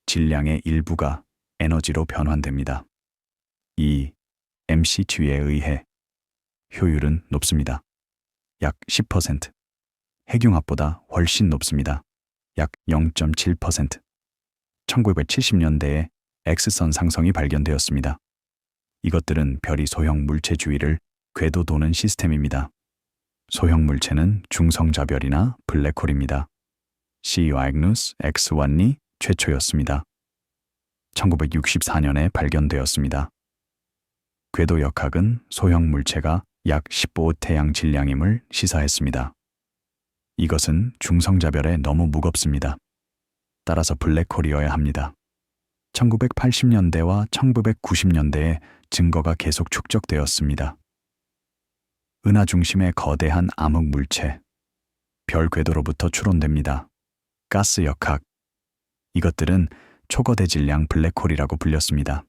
질량의 일부가 에너지로 변환됩니다. 이 MCT에 의해 효율은 높습니다. 약 10%. 핵융합보다 훨씬 높습니다. 약 0.7%. 1970년대에 X선 상성이 발견되었습니다. 이것들은 별이 소형 물체 주위를 궤도 도는 시스템입니다. 소형 물체는 중성자별이나 블랙홀입니다. Cygnus X1이 최초였습니다. 1964년에 발견되었습니다. 궤도 역학은 소형 물체가 약 15태양 질량임을 시사했습니다. 이것은 중성자별에 너무 무겁습니다. 따라서 블랙홀이어야 합니다. 1980년대와 1990년대에 증거가 계속 축적되었습니다. 은하 중심의 거대한 암흑 물체, 별 궤도로부터 추론됩니다. 가스 역학, 이것들은 초거대 질량 블랙홀이라고 불렸습니다.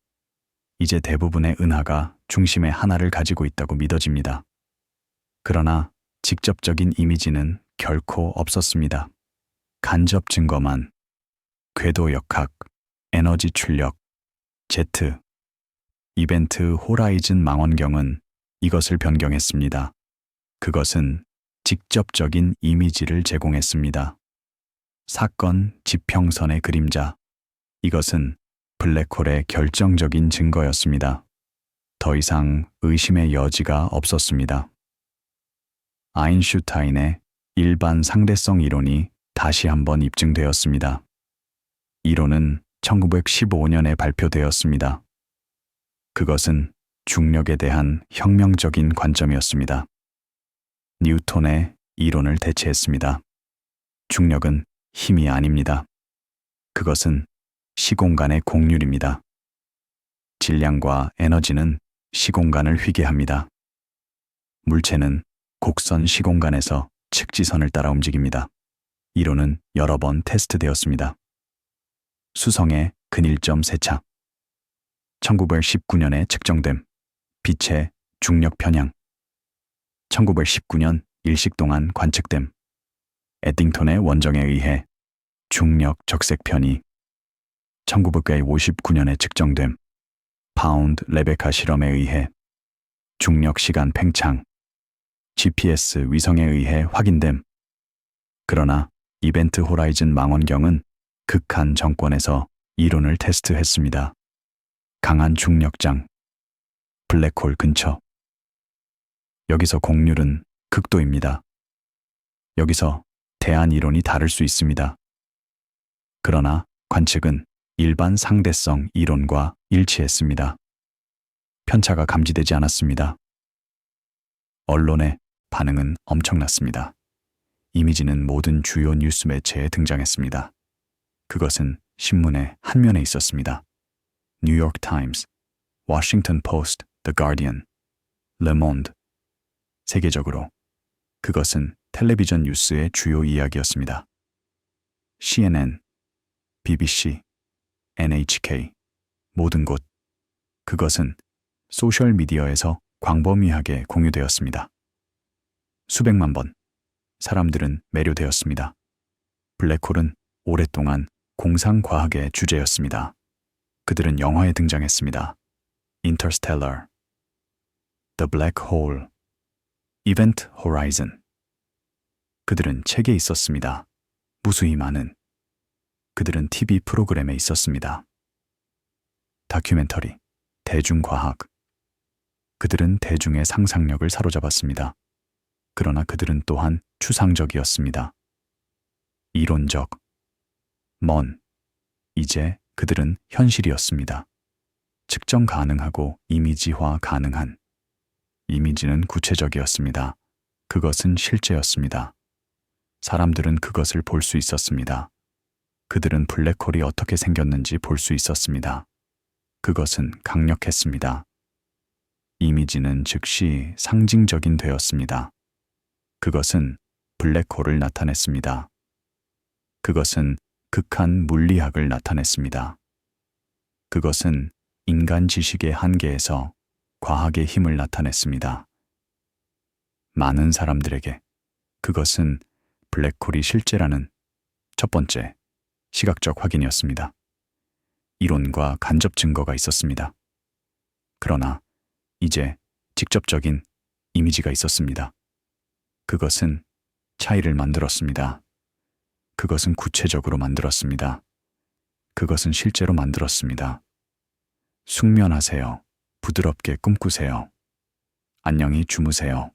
이제 대부분의 은하가 중심에 하나를 가지고 있다고 믿어집니다. 그러나 직접적인 이미지는 결코 없었습니다. 간접 증거만, 궤도 역학, 에너지 출력, Z, 이벤트 호라이즌 망원경은 이것을 변경했습니다. 그것은 직접적인 이미지를 제공했습니다. 사건 지평선의 그림자, 이것은 블랙홀의 결정적인 증거였습니다. 더 이상 의심의 여지가 없었습니다. 아인슈타인의 일반 상대성 이론이 다시 한번 입증되었습니다. 이론은 1915년에 발표되었습니다. 그것은 중력에 대한 혁명적인 관점이었습니다. 뉴턴의 이론을 대체했습니다. 중력은 힘이 아닙니다. 그것은 시공간의 공률입니다. 질량과 에너지는 시공간을 휘게 합니다. 물체는 곡선 시공간에서 측지선을 따라 움직입니다. 이론은 여러 번 테스트되었습니다. 수성의 근일점 세차, 1919년에 측정됨, 빛의 중력 편향, 1919년 일식 동안 관측됨, 에딩턴의 원정에 의해 중력 적색 편이, 1959년에 측정됨, 파운드 레베카 실험에 의해 중력 시간 팽창, GPS 위성에 의해 확인됨. 그러나 이벤트 호라이즌 망원경은 극한 정권에서 이론을 테스트했습니다. 강한 중력장, 블랙홀 근처. 여기서 공률은 극도입니다. 여기서 대안 이론이 다를 수 있습니다. 그러나 관측은 일반 상대성 이론과 일치했습니다. 편차가 감지되지 않았습니다. 언론의 반응은 엄청났습니다. 이미지는 모든 주요 뉴스 매체에 등장했습니다. 그것은 신문의 한 면에 있었습니다. 뉴욕 타임스, 워싱턴 포스트, The Guardian, Le Monde. 세계적으로 그것은 텔레비전 뉴스의 주요 이야기였습니다. CNN, BBC, NHK, 모든 곳. 그것은 소셜미디어에서 광범위하게 공유되었습니다. 수백만 번 사람들은 매료되었습니다. 블랙홀은 오랫동안 공상과학의 주제였습니다. 그들은 영화에 등장했습니다. Interstellar, The Black Hole, Event Horizon. 그들은 책에 있었습니다. 무수히 많은. 그들은 TV 프로그램에 있었습니다. 다큐멘터리, 대중과학. 그들은 대중의 상상력을 사로잡았습니다. 그러나 그들은 또한 추상적이었습니다. 이론적, 먼. 이제 그들은 현실이었습니다. 측정 가능하고 이미지화 가능한. 이미지는 구체적이었습니다. 그것은 실제였습니다. 사람들은 그것을 볼 수 있었습니다. 그들은 블랙홀이 어떻게 생겼는지 볼 수 있었습니다. 그것은 강력했습니다. 이미지는 즉시 상징적인 되었습니다. 그것은 블랙홀을 나타냈습니다. 그것은 극한 물리학을 나타냈습니다. 그것은 인간 지식의 한계에서 과학의 힘을 나타냈습니다. 많은 사람들에게 그것은 블랙홀이 실제라는 첫 번째 시각적 확인이었습니다. 이론과 간접 증거가 있었습니다. 그러나 이제 직접적인 이미지가 있었습니다. 그것은 차이를 만들었습니다. 그것은 구체적으로 만들었습니다. 그것은 실제로 만들었습니다. 숙면하세요. 부드럽게 꿈꾸세요. 안녕히 주무세요.